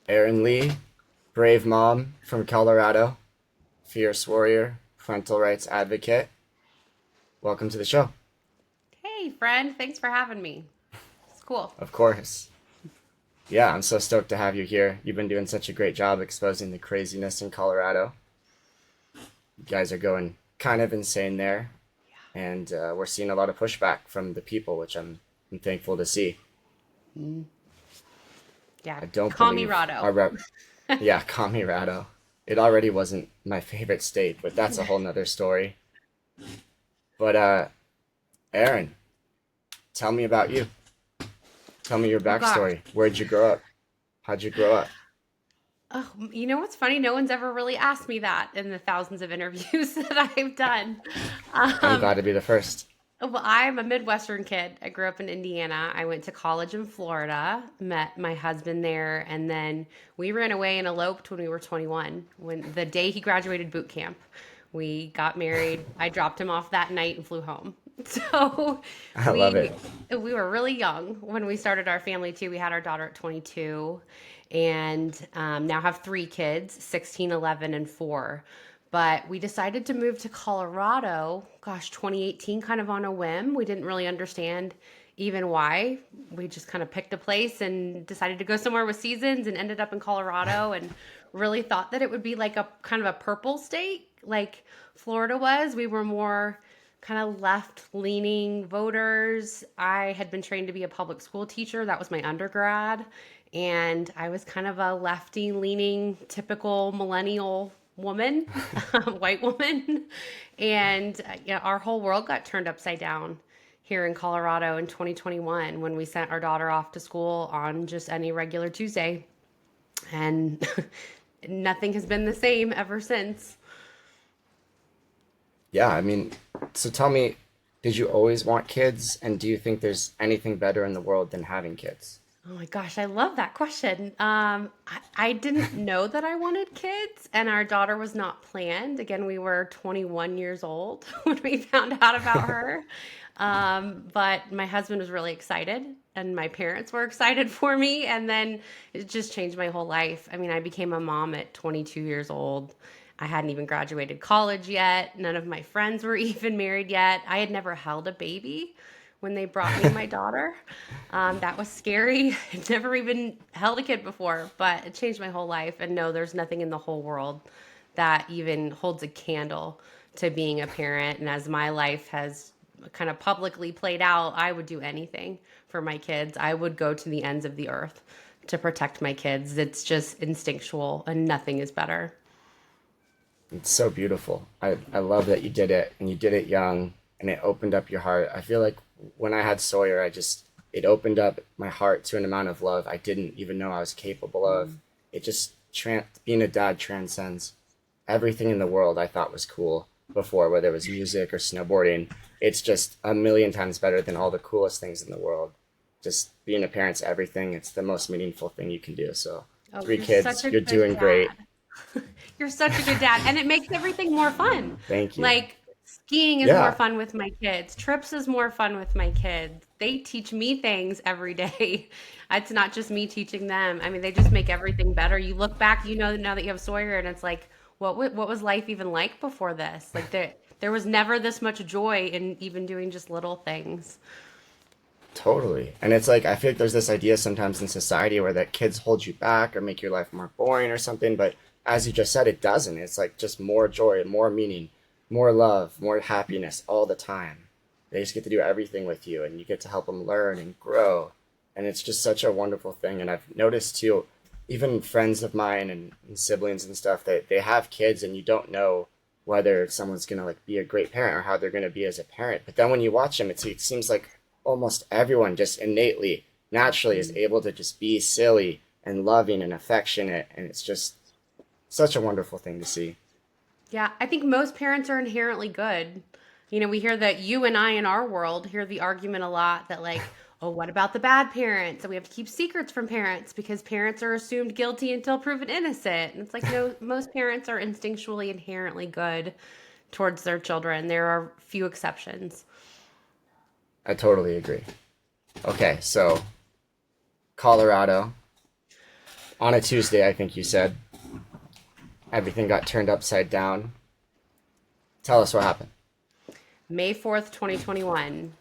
Erin Lee, brave mom from Colorado, fierce warrior, parental rights advocate. Welcome to the show. Hey, friend. Thanks for having me. It's cool. Of course. Yeah, I'm so stoked to have you here. You've been doing such a great job exposing the craziness in Colorado. You guys are going kind of insane there, and we're seeing a lot of pushback from the people, which I'm thankful to see. Yeah. I don't Call me believe Rado. our rep. Yeah, Colorado. It already wasn't my favorite state, but that's a whole nother story. But Aaron, tell me about you. Tell me your Oh, gosh. backstory. Where'd you grow up? How'd you grow up? Oh, you know what's funny? No one's ever really asked me that in the thousands of interviews that I've done. I'm glad Um, to be the first. well, I'm a Midwestern kid. I grew up in Indiana. I went to college in Florida, met my husband there, and then we ran away and eloped when we were 21. When the day he graduated boot camp, we got married. I dropped him off that night and flew home. So I love we it. we were really young when we started our family too. We had our daughter at 22, and now have three kids, 16, 11, and 4. But we decided to move to Colorado, gosh, 2018, kind of on a whim. We didn't really understand even why. We just kind of picked a place and decided to go somewhere with seasons and ended up in Colorado and really thought that it would be like a kind of a purple state like Florida was. We were more kind of left leaning voters. I had been trained to be a public school teacher, that was my undergrad. And I was kind of a lefty leaning, typical millennial woman, white woman. And our whole world got turned upside down here in Colorado in 2021 when we sent our daughter off to school on just any regular Tuesday. And nothing has been the same ever since. Yeah, I mean, so tell me, did you always want kids? And do you think there's anything better in the world than having kids? Oh my gosh, I love that question. I didn't know that I wanted kids, and our daughter was not planned. Again, we were 21 years old when we found out about her. But my husband was really excited, and my parents were excited for me, and then it just changed my whole life. I mean, I became a mom at 22 years old. I hadn't even graduated college yet. None of my friends were even married yet. I had never held a baby when they brought me my daughter. That was scary. I'd never even held a kid before, but it changed my whole life. And no, there's nothing in the whole world that even holds a candle to being a parent. And as my life has kind of publicly played out, I would do anything for my kids. I would go to the ends of the earth to protect my kids. It's just instinctual, and nothing is better. It's so beautiful. I love that you did it and you did it young and it opened up your heart. I feel like when I had Sawyer, it opened up my heart to an amount of love I didn't even know I was capable of. It just, being a dad transcends everything in the world I thought was cool before, whether it was music or snowboarding. It's just a million times better than all the coolest things in the world. Just being a parent's everything. It's the most meaningful thing you can do. So, Oh, three you're such kids, a you're good doing great. dad. You're such a good dad. And it makes everything more fun. Thank you. Like skiing is more Yeah, fun with my kids. Trips is more fun with my kids. They teach me things every day. It's not just me teaching them. I mean, they just make everything better. You look back, now that you have Sawyer, and it's like, what was life even like before this? Like there was never this much joy in even doing just little things. totally. And it's like I feel like there's this idea sometimes in society where that kids hold you back or make your life more boring or something, but as you just said, it doesn't. It's like just more joy, more meaning, more love, more happiness all the time. They just get to do everything with you and you get to help them learn and grow. And it's just such a wonderful thing. And I've noticed too, even friends of mine and siblings and stuff, they have kids and you don't know whether someone's gonna like be a great parent or how they're gonna be as a parent. But then when you watch them, it seems like almost everyone just innately, naturally is able to just be silly and loving and affectionate. And it's just such a wonderful thing to see. Yeah, I think most parents are inherently good. We hear that you and I in our world hear the argument a lot that, like, oh, what about the bad parents? And we have to keep secrets from parents because parents are assumed guilty until proven innocent. And it's like, no, most parents are instinctually inherently good towards their children. There are few exceptions. I totally agree. Okay, so Colorado, On a Tuesday, I think you said, everything got turned upside down. Tell us what happened. May 4th, 2021,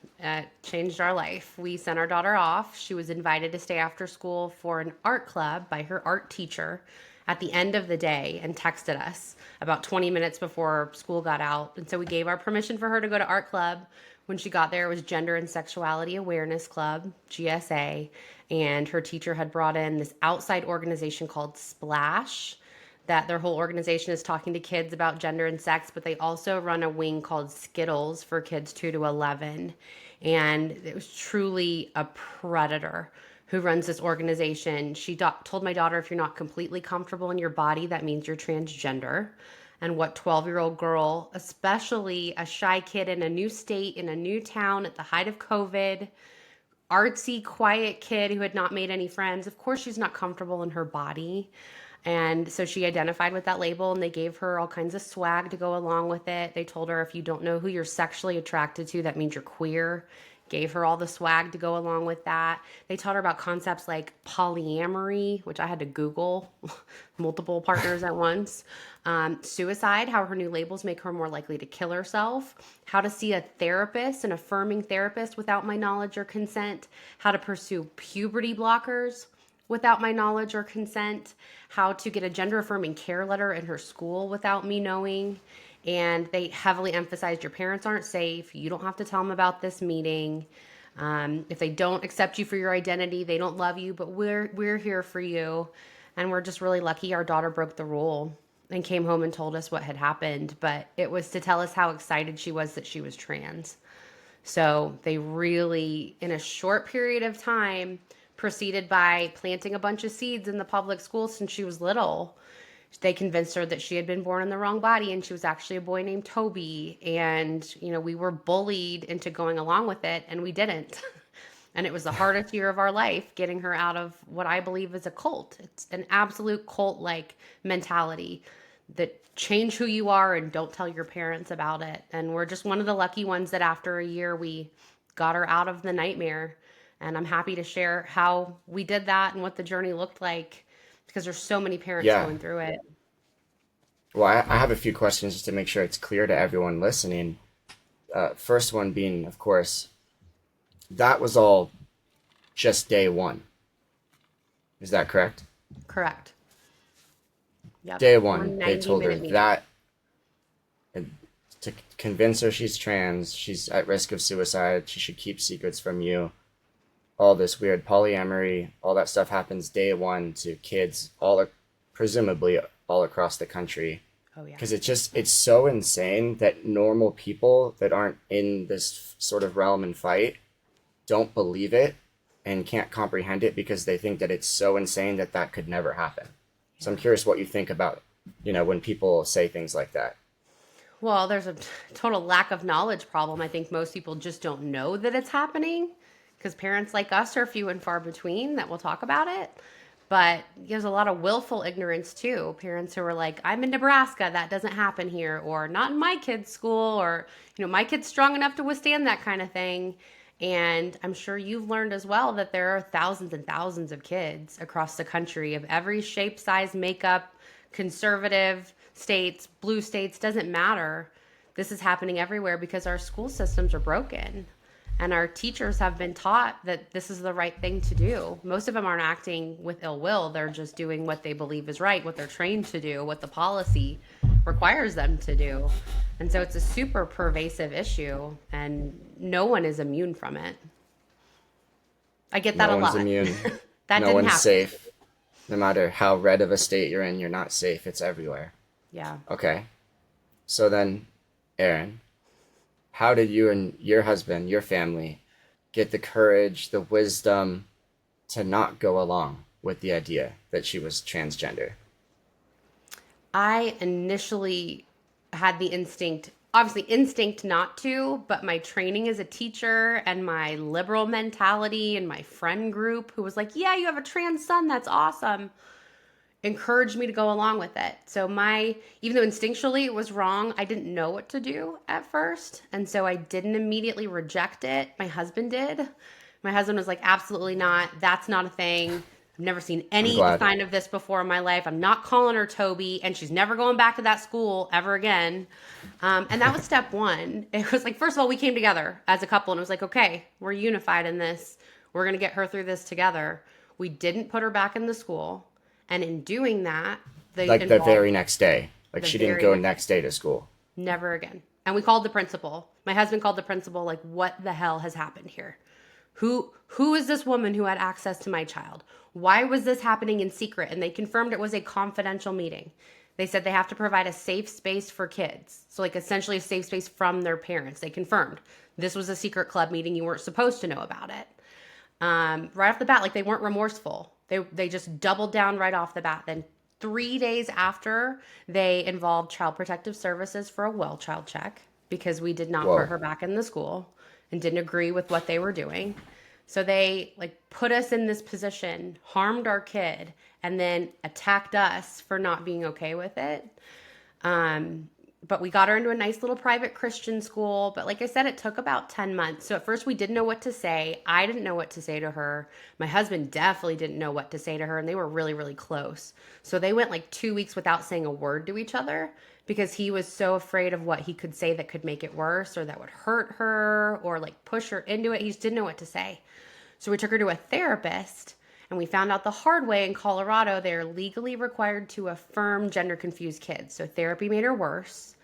changed our life. We sent our daughter off. She was invited to stay after school for an art club by her art teacher at the end of the day and texted us about 20 minutes before school got out. And so we gave our permission for her to go to art club. When she got there, it was Gender and Sexuality Awareness Club, GSA, and her teacher had brought in this outside organization called Splash, that their whole organization is talking to kids about gender and sex, but they also run a wing called Skittles for kids 2 to 11. And it was truly a predator who runs this organization. She told my daughter, if you're not completely comfortable in your body, that means you're transgender. And what 12-year-old girl, especially a shy kid in a new state, in a new town at the height of COVID, artsy, quiet kid who had not made any friends, of course she's not comfortable in her body. And so she identified with that label, and they gave her all kinds of swag to go along with it. They told her, if you don't know who you're sexually attracted to, that means you're queer. Gave her all the swag to go along with that. They taught her about concepts like polyamory, which I had to Google, multiple partners at once. Suicide, how her new labels make her more likely to kill herself. How to see a therapist, an affirming therapist without my knowledge or consent. How to pursue puberty blockers without my knowledge or consent, how to get a gender affirming care letter in her school without me knowing. And they heavily emphasized your parents aren't safe. You don't have to tell them about this meeting. If they don't accept you for your identity, they don't love you, but we're here for you. And we're just really lucky our daughter broke the rule and came home and told us what had happened. But it was to tell us how excited she was that she was trans. So they really, in a short period of time, proceeded by planting a bunch of seeds in the public school since she was little. They convinced her that she had been born in the wrong body and she was actually a boy named Toby. And, we were bullied into going along with it, and we didn't. And it was the hardest year of our life getting her out of what I believe is a cult. It's an absolute cult-like mentality that change who you are and don't tell your parents about it. And we're just one of the lucky ones that after a year we got her out of the nightmare. And I'm happy to share how we did that and what the journey looked like, because there's so many parents Yeah. going through it. Well, I have a few questions just to make sure it's clear to everyone listening. First one being, of course, that was all just day one. Is that correct? Correct. Yep. Day one, they 90 told her minute meeting. that, and to convince her she's trans, she's at risk of suicide, she should keep secrets from you. All this weird polyamory, all that stuff happens day one to kids, presumably all across the country. Oh yeah. Because it's so insane that normal people that aren't in this sort of realm and fight don't believe it and can't comprehend it because they think that it's so insane that that could never happen. So I'm curious what you think about, when people say things like that. Well, there's a total lack of knowledge problem. I think most people just don't know that it's happening because parents like us are few and far between that will talk about it. But there's a lot of willful ignorance too. Parents who are like, I'm in Nebraska, that doesn't happen here, or not in my kid's school, or, my kid's strong enough to withstand that kind of thing. And I'm sure you've learned as well that there are thousands and thousands of kids across the country of every shape, size, makeup, conservative states, blue states, doesn't matter. This is happening everywhere because our school systems are broken. And our teachers have been taught that this is the right thing to do. Most of them aren't acting with ill will. They're just doing what they believe is right, what they're trained to do, what the policy requires them to do. And so it's a super pervasive issue, and no one is immune from it. I get that No a one's lot. immune. That No didn't one's happen. safe. No matter how red of a state you're in, you're not safe. It's everywhere. Yeah. Okay. So then, Erin, how did you and your husband, your family, get the courage, the wisdom to not go along with the idea that she was transgender? I initially had the instinct not to, but my training as a teacher and my liberal mentality and my friend group who was like, yeah, you have a trans son, that's awesome, encouraged me to go along with it. So even though instinctually it was wrong, I didn't know what to do at first. And so I didn't immediately reject it. My husband did. My husband was like, absolutely not. That's not a thing. I've never seen I'm any glad. sign of this before in my life. I'm not calling her Toby, and she's never going back to that school ever again. And that was step one. It was like, first of all, we came together as a couple, and it was like, okay, we're unified in this. We're going to get her through this together. We didn't put her back in the school. And in doing that, they Like the involved very next day. Like the she didn't very go next, next day to school. never again. And we called the principal. My husband called the principal, like, what the hell has happened here? Who is this woman who had access to my child? Why was this happening in secret? And they confirmed it was a confidential meeting. They said they have to provide a safe space for kids. So like essentially a safe space from their parents. They confirmed this was a secret club meeting. You weren't supposed to know about it. Right off the bat, like they weren't remorseful. They just doubled down right off the bat. Then 3 days after, they involved Child Protective Services for a well child check because we did not put Whoa. her back in the school and didn't agree with what they were doing. So they like put us in this position, harmed our kid, and then attacked us for not being okay with it. But we got her into a nice little private Christian school. But like I said, it took about 10 months. So at first we didn't know what to say. I didn't know what to say to her. My husband definitely didn't know what to say to her. And they were really, really close. So they went like 2 weeks without saying a word to each other because he was so afraid of what he could say that could make it worse or that would hurt her or like push her into it. He just didn't know what to say. So we took her to a therapist. And we found out the hard way in Colorado, they're legally required to affirm gender confused kids. So therapy made her worse.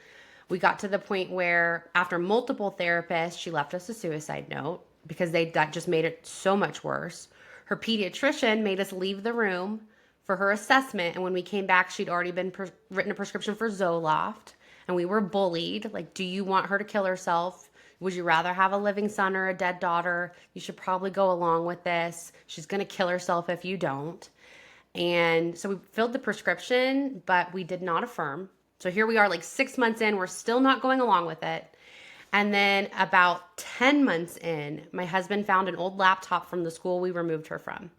We got to the point where after multiple therapists, she left us a suicide note because that just made it so much worse. Her pediatrician made us leave the room for her assessment. And when we came back, she'd already been written a prescription for Zoloft. And we were bullied. Like, do you want her to kill herself? Would you rather have a living son or a dead daughter? You should probably go along with this. She's going to kill herself if you don't. And so we filled the prescription, but we did not affirm. So here we are, like 6 months in, we're still not going along with it. And then about 10 months in, my husband found an old laptop from the school we removed her from,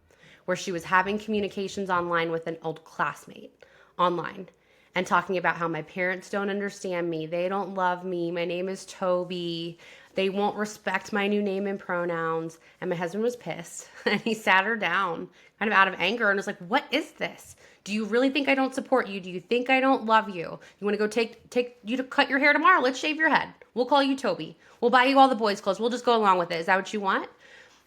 where she was having communications online with an old classmate online and talking about how my parents don't understand me. They don't love me. My name is Toby. They won't respect my new name and pronouns. And my husband was pissed and he sat her down kind of out of anger and was like, what is this? Do you really think I don't support you? Do you think I don't love you? You want to go take you to cut your hair tomorrow? Let's shave your head. We'll call you Toby. We'll buy you all the boys' clothes. We'll just go along with it. Is that what you want?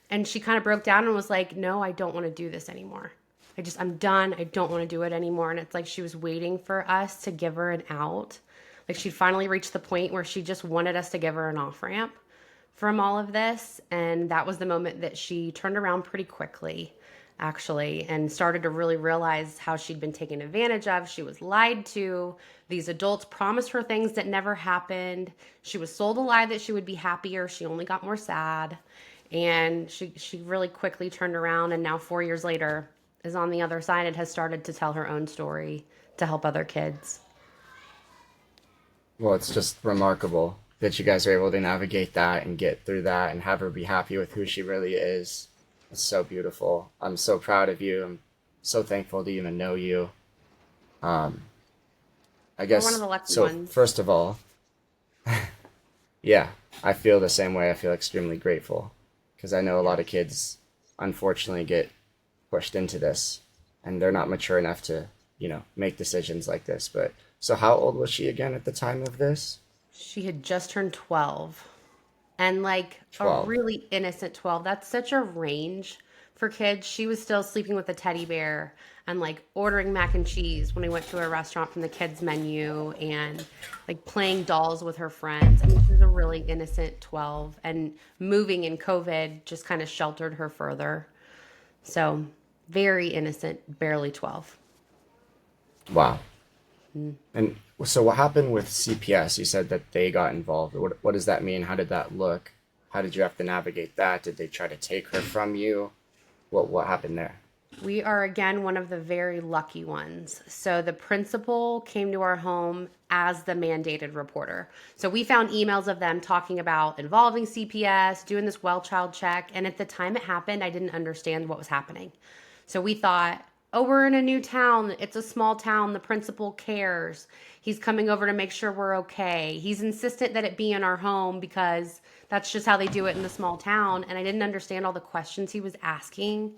And she kind of broke down and was like, no, I don't want to do this anymore. I'm done. I don't want to do it anymore. And it's like she was waiting for us to give her an out. Like she'd finally reached the point where she just wanted us to give her an off ramp from all of this. And that was the moment that she turned around pretty quickly, actually, and started to really realize how she'd been taken advantage of. She was lied to. These adults promised her things that never happened. She was sold a lie that she would be happier. She only got more sad. And she really quickly turned around. And now 4 years later, is on the other side and has started to tell her own story to help other kids. Well, it's just remarkable that you guys are able to navigate that and get through that and have her be happy with who she really is. It's so beautiful. I'm so proud of you. I'm so thankful to even know you. Um, I You're one of guess, the lucky so ones. first of all, yeah, I feel the same way. I feel extremely grateful because I know a lot of kids unfortunately get pushed into this and they're not mature enough to, make decisions like this. But so how old was she again at the time of this? She had just turned 12 and like a 12. really innocent 12. That's such a range for kids. She was still sleeping with a teddy bear and like ordering mac and cheese when we went to a restaurant from the kids menu and like playing dolls with her friends. I mean, she was a really innocent 12 and moving in COVID just kind of sheltered her further. So very innocent, barely 12. Wow. And so what happened with CPS? You said that they got involved. What does that mean? How did that look? How did you have to navigate that? Did they try to take her from you? What happened there? We are again one of the very lucky ones. So the principal came to our home as the mandated reporter. So we found emails of them talking about involving CPS, doing this well child check. And at the time it happened, I didn't understand what was happening. So we thought, oh, we're in a new town. It's a small town. The principal cares. He's coming over to make sure we're okay. He's insistent that it be in our home because that's just how they do it in the small town. And I didn't understand all the questions he was asking.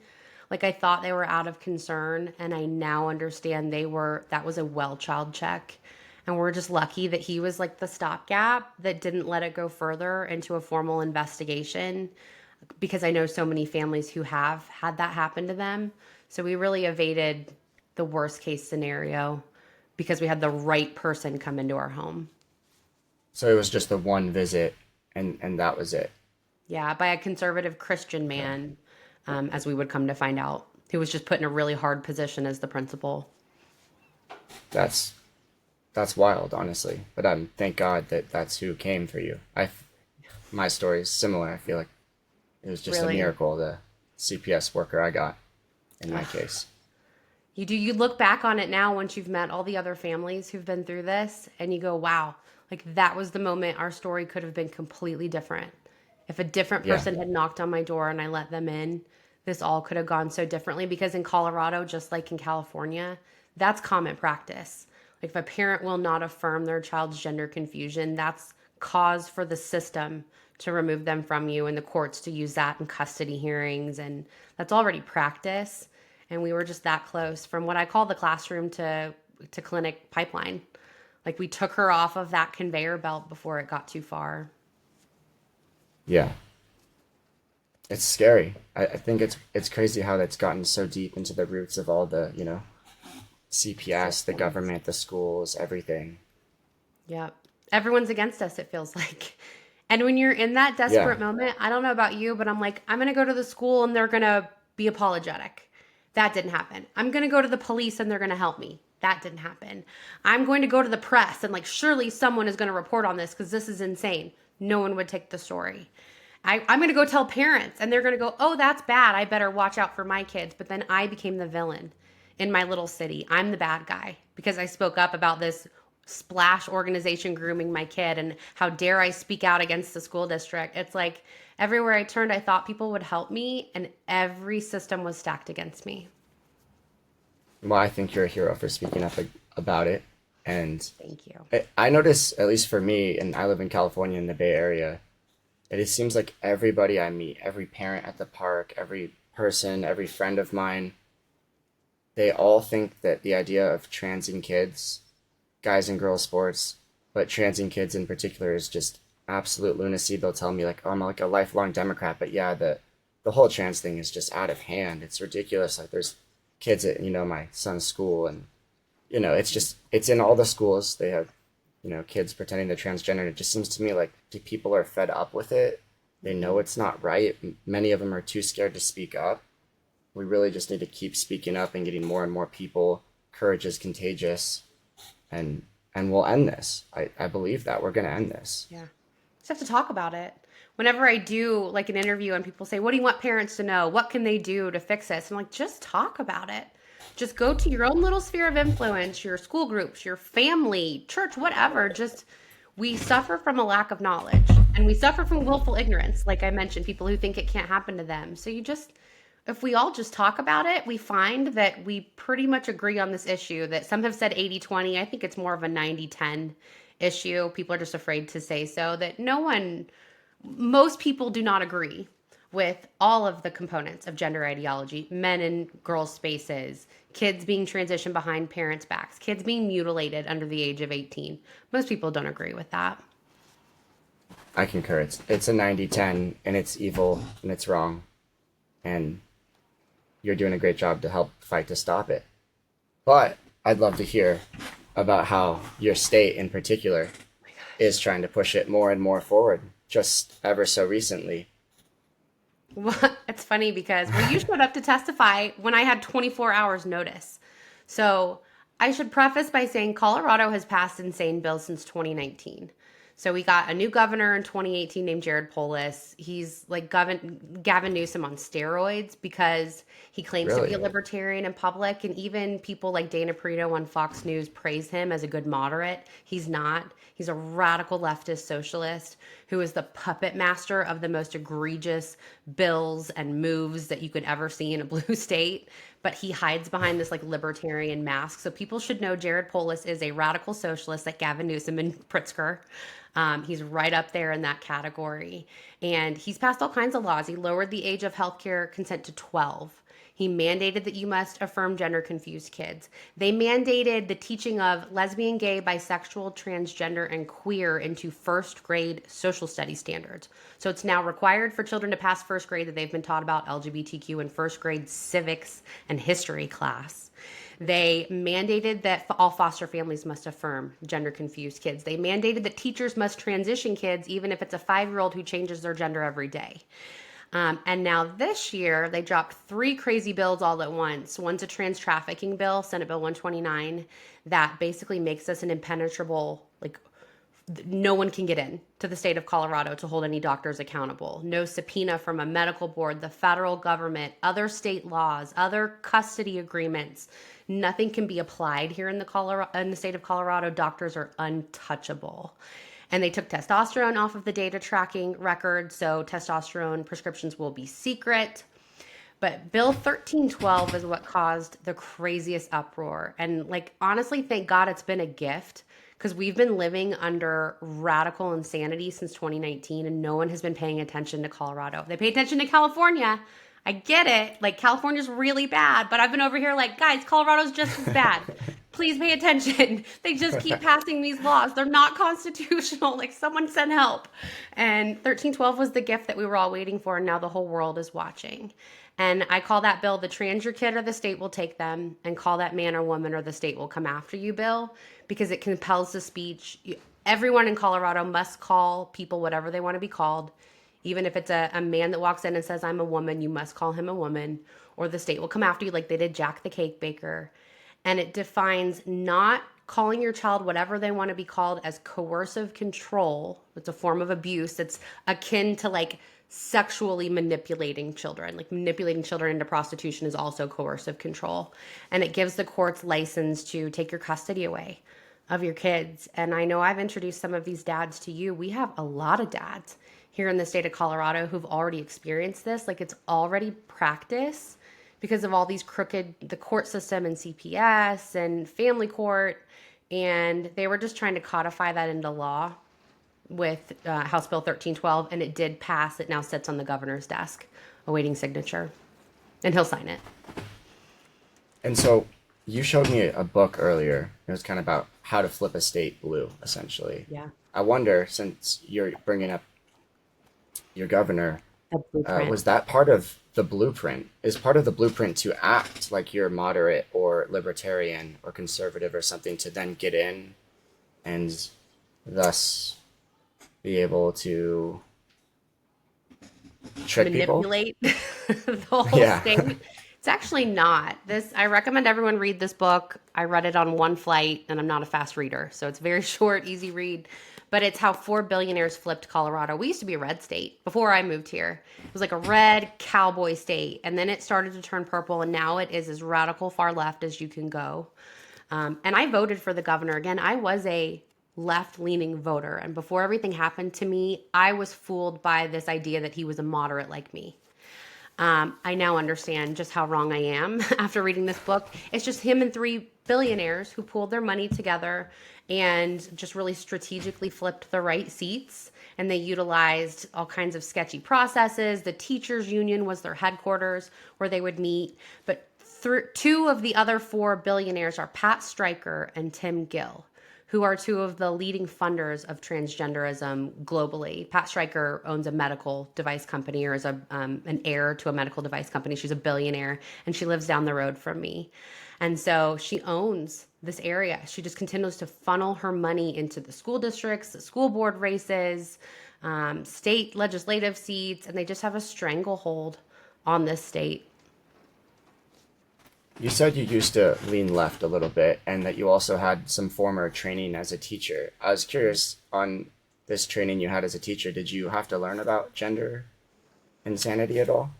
Like I thought they were out of concern, and I now understand that was a well child check. And we're just lucky that he was like the stopgap that didn't let it go further into a formal investigation, because I know so many families who have had that happen to them. So we really evaded the worst case scenario because we had the right person come into our home. So it was just the one visit, and that was it. Yeah, by a conservative Christian Okay. man, as we would come to find out, who was just put in a really hard position as the principal. That's that's wild, honestly. But thank God that that's who came for you. My story is similar. I feel like it was just a Really. miracle, the CPS worker I got in my Ugh. case. You look back on it now once you've met all the other families who've been through this, and you go, wow, like that was the moment our story could have been completely different. If a different Yeah. person had knocked on my door and I let them in, this all could have gone so differently, because in Colorado, just like in California, that's common practice. Like if a parent will not affirm their child's gender confusion, that's cause for the system to remove them from you and the courts to use that in custody hearings, and that's already practice. And we were just that close from what I call the classroom to clinic pipeline. Like we took her off of that conveyor belt before it got too far. Yeah. It's scary. I think it's crazy how that's gotten so deep into the roots of all the, CPS, the Systems. government, the schools, everything. Yep. Everyone's against us, it feels like. And when you're in that Yeah. desperate moment, I don't know about you, but I'm like, I'm going to go to the school and they're going to be apologetic. That didn't happen. I'm going to go to the police and they're going to help me. That didn't happen. I'm going to go to the press and like, surely someone is going to report on this because this is insane. No one would take the story. I'm going to go tell parents and they're going to go, oh, that's bad. I better watch out for my kids. But then I became the villain in my little city. I'm the bad guy because I spoke up about this splash organization grooming my kid, and how dare I speak out against the school district. It's like everywhere I turned, I thought people would help me, and every system was stacked against me. Well, I think you're a hero for speaking up about it. And Thank you. I notice, at least for me, and I live in California in the Bay Area, it seems like everybody I meet, every parent at the park, every person, every friend of mine, they all think that the idea of transing kids, guys and girls sports, but transing kids in particular is just absolute lunacy. They'll tell me like, "Oh, I'm like a lifelong Democrat," but yeah, the whole trans thing is just out of hand. It's ridiculous. Like there's kids at my son's school, and it's in all the schools. They have kids pretending they're transgender. And it just seems to me like the people are fed up with it. They know it's not right. Many of them are too scared to speak up. We really just need to keep speaking up and getting more and more people. Courage is contagious, and we'll end this. I believe that we're gonna end this. Yeah. Just have to talk about it. Whenever I do like an interview and people say, what do you want parents to know? What can they do to fix this? I'm like, just talk about it. Just go to your own little sphere of influence, your school groups, your family, church, whatever. Just we suffer from a lack of knowledge, and we suffer from willful ignorance. Like I mentioned, people who think it can't happen to them. So if we all just talk about it, we find that we pretty much agree on this issue, that some have said 80-20. I think it's more of a 90-10 issue. People are just afraid to say so, that most people do not agree with all of the components of gender ideology: men and girls spaces, kids being transitioned behind parents' backs, kids being mutilated under the age of 18. Most people don't agree with that. I concur. It's a 90-10, and it's evil and it's wrong, and you're doing a great job to help fight to stop it. But I'd love to hear about how your state in particular is trying to push it more and more forward just ever so recently. Well, it's funny because you showed up to testify when I had 24 hours notice. So I should preface by saying Colorado has passed insane bills since 2019. So we got a new governor in 2018 named Jared Polis. He's like Gavin Newsom on steroids because he claims to be a Really? libertarian in public. And even people like Dana Perino on Fox News praise him as a good moderate. He's not. He's a radical leftist socialist who is the puppet master of the most egregious bills and moves that you could ever see in a blue state. But he hides behind this like libertarian mask. So people should know Jared Polis is a radical socialist like Gavin Newsom and Pritzker. He's right up there in that category. And he's passed all kinds of laws. He lowered the age of healthcare consent to 12. He mandated that you must affirm gender confused kids. They mandated the teaching of lesbian, gay, bisexual, transgender, and queer into first grade social studies standards. So it's now required for children to pass first grade that they've been taught about LGBTQ in first grade civics and history class. They mandated that all foster families must affirm gender confused kids. They mandated that teachers must transition kids, even if it's a 5-year-old who changes their gender every day. And now this year, they dropped 3 crazy bills all at once. One's a trans trafficking bill, Senate Bill 129, that basically makes us an impenetrable, like, no one can get in to the state of Colorado to hold any doctors accountable. No subpoena from a medical board, the federal government, other state laws, other custody agreements. Nothing can be applied here in the state of Colorado. Doctors are untouchable. And they took testosterone off of the data tracking record, so testosterone prescriptions will be secret. But Bill 1312 is what caused the craziest uproar. And like, honestly, thank God it's been a gift, because we've been living under radical insanity since 2019 and no one has been paying attention to Colorado. They pay attention to California. I get it. Like, California's really bad, but I've been over here like, guys, Colorado's just as bad. Please pay attention. They just keep passing these laws. They're not constitutional. Like, someone send help. And 1312 was the gift that we were all waiting for, and now the whole world is watching. And I call that bill the trans your kid or the state will take them, and call that man or woman or the state will come after you bill, because it compels the speech. Everyone in Colorado must call people whatever they want to be called. Even if it's a man that walks in and says, I'm a woman, you must call him a woman, or the state will come after you like they did Jack the Cake Baker. And it defines not calling your child whatever they want to be called as coercive control. It's a form of abuse. It's akin to like sexually manipulating children. Like, manipulating children into prostitution is also coercive control. And it gives the courts license to take your custody away of your kids. And I know I've introduced some of these dads to you. We have a lot of dads here in the state of Colorado who've already experienced this. Like, it's already practice because of all these the court system and CPS and family court. And they were just trying to codify that into law with House Bill 1312, and it did pass. It now sits on the governor's desk awaiting signature, and he'll sign it. And so you showed me a book earlier. It was kind of about how to flip a state blue, essentially. Yeah. I wonder, since you're bringing up your governor, was that part of the blueprint? Is part of the blueprint to act like you're moderate or libertarian or conservative or something, to then get in and thus be able to trick manipulate the whole state? It's actually not. I recommend everyone read this book. I read it on one flight, and I'm not a fast reader, so it's very short, easy read. But it's how 4 billionaires flipped Colorado. We used to be a red state before I moved here. It was like a red cowboy state, and then it started to turn purple, and now it is as radical far left as you can go. And I voted for the governor. Again, I was a left-leaning voter, and before everything happened to me, I was fooled by this idea that he was a moderate like me. I now understand just how wrong I am after reading this book. It's just him and 3 billionaires who pooled their money together and just really strategically flipped the right seats. And they utilized all kinds of sketchy processes. The teachers union was their headquarters where they would meet. But 2 of the other 4 billionaires are Pat Stryker and Tim Gill, who are 2 of the leading funders of transgenderism globally. Pat Stryker owns a medical device company, or is an heir to a medical device company. She's a billionaire, and she lives down the road from me. And so she owns this area. She just continues to funnel her money into the school districts, the school board races, state legislative seats, and they just have a stranglehold on this state. You said you used to lean left a little bit, and that you also had some former training as a teacher. I was curious, on this training you had as a teacher, did you have to learn about gender insanity at all?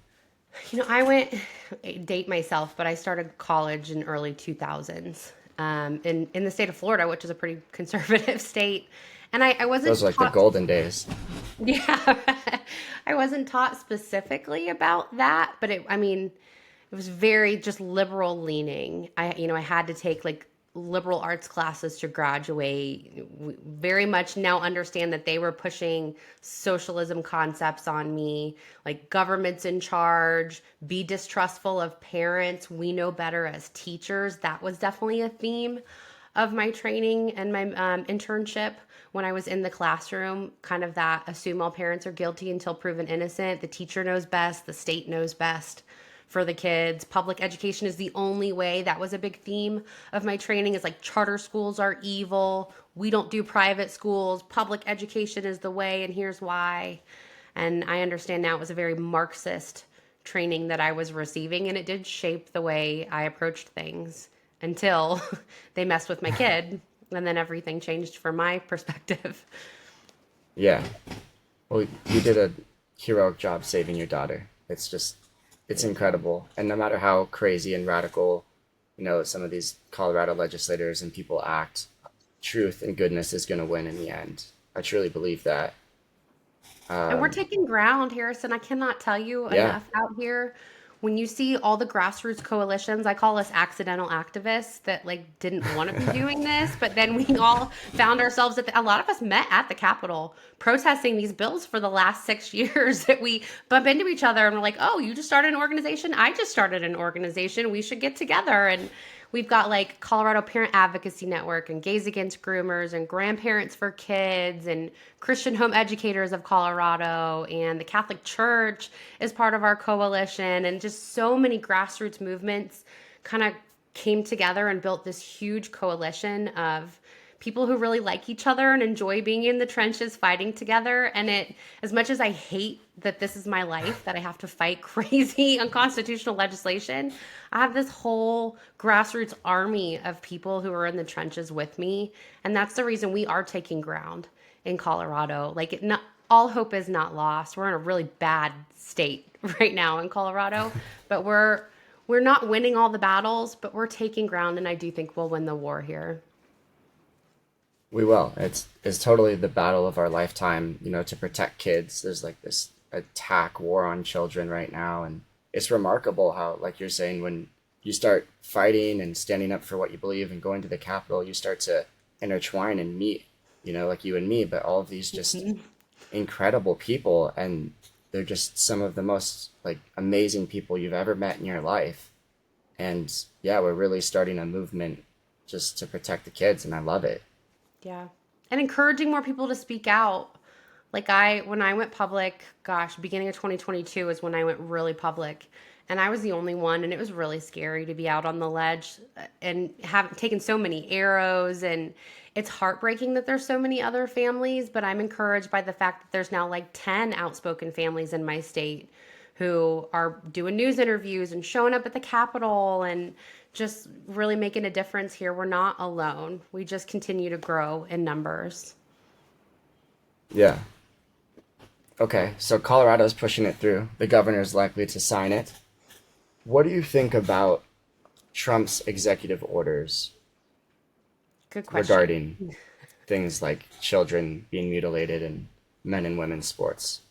Date myself, but I started college in early 2000s in the state of Florida, which is a pretty conservative state. And I wasn't Those are like the golden days. Yeah, I wasn't taught specifically about that, but it was very just liberal leaning. I had to take like liberal arts classes to graduate. We very much now understand that they were pushing socialism concepts on me, like government's in charge, be distrustful of parents, we know better as teachers. That was definitely a theme of my training and my internship when I was in the classroom, kind of that assume all parents are guilty until proven innocent. The teacher knows best, the state knows best for the kids. Public education is the only way. That was a big theme of my training, is like charter schools are evil. We don't do private schools. Public education is the way, and here's why. And I understand now it was a very Marxist training that I was receiving, and it did shape the way I approached things until they messed with my kid, and then everything changed from my perspective. Yeah. Well, you did a heroic job saving your daughter. It's incredible. And no matter how crazy and radical, some of these Colorado legislators and people act, truth and goodness is going to win in the end. I truly believe that. And we're taking ground, Harrison. I cannot tell you Yeah. enough out here. When you see all the grassroots coalitions, I call us accidental activists that like didn't want to be doing this, but then we all found ourselves a lot of us met at the Capitol protesting these bills for the last 6 years that we bump into each other and we're like, oh, you just started an organization? I just started an organization. We should get together. And we've got like Colorado Parent Advocacy Network and Gays Against Groomers and Grandparents for Kids and Christian Home Educators of Colorado, and the Catholic Church is part of our coalition, and just so many grassroots movements kind of came together and built this huge coalition of people who really like each other and enjoy being in the trenches fighting together. And it, as much as I hate that this is my life, that I have to fight crazy unconstitutional legislation, I have this whole grassroots army of people who are in the trenches with me. And that's the reason we are taking ground in Colorado. Like, not all hope is not lost. We're in a really bad state right now in Colorado, but we're not winning all the battles, but we're taking ground, and I do think we'll win the war here. We will. It's totally the battle of our lifetime, to protect kids. There's like this attack war on children right now, and it's remarkable how, like you're saying, when you start fighting and standing up for what you believe and going to the Capitol, you start to intertwine and meet, like you and me, but all of these just incredible people, and they're just some of the most like amazing people you've ever met in your life. And yeah, we're really starting a movement just to protect the kids, and I love it. Yeah. And encouraging more people to speak out. Like when I went public, gosh, beginning of 2022 is when I went really public. And I was the only one, and it was really scary to be out on the ledge and have taken so many arrows. And it's heartbreaking that there's so many other families, but I'm encouraged by the fact that there's now like 10 outspoken families in my state who are doing news interviews and showing up at the Capitol and just really making a difference here. We're not alone. We just continue to grow in numbers. Yeah. Okay, so Colorado's pushing it through. The governor's likely to sign it. What do you think about Trump's executive orders Good question. regarding things like children being mutilated in men and women's sports?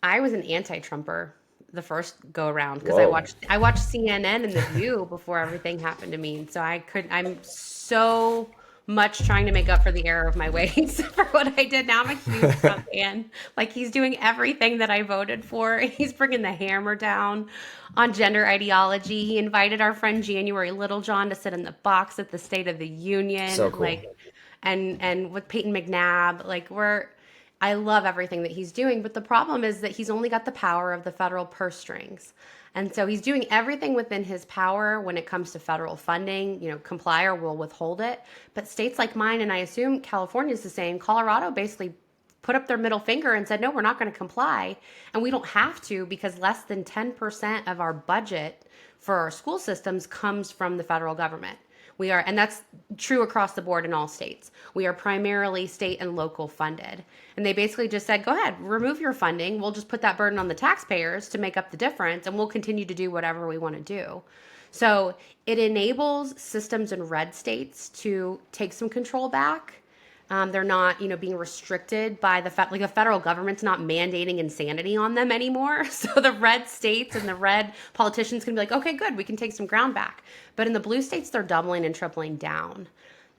I was an anti-Trumper the first go around because Whoa. I watched CNN and The View before everything happened to me. And so I'm so much trying to make up for the error of my ways for what I did. Now I'm a huge Trump fan. Like, he's doing everything that I voted for. He's bringing the hammer down on gender ideology. He invited our friend January Littlejohn to sit in the box at the State of the So Union. cool. Like, and with Peyton McNabb, like I love everything that he's doing, but the problem is that he's only got the power of the federal purse strings. And so he's doing everything within his power when it comes to federal funding, comply or we'll withhold it. But states like mine, and I assume California is the same, Colorado basically put up their middle finger and said, no, we're not going to comply. And we don't have to, because less than 10% of our budget for our school systems comes from the federal government. We are, and that's true across the board in all states. We are primarily state and local funded. And they basically just said, go ahead, remove your funding. We'll just put that burden on the taxpayers to make up the difference, and we'll continue to do whatever we want to do. So it enables systems in red states to take some control back. They're not, being restricted by the federal government's not mandating insanity on them anymore. So the red states and the red politicians can be like, okay, good, we can take some ground back. But in the blue states, they're doubling and tripling down.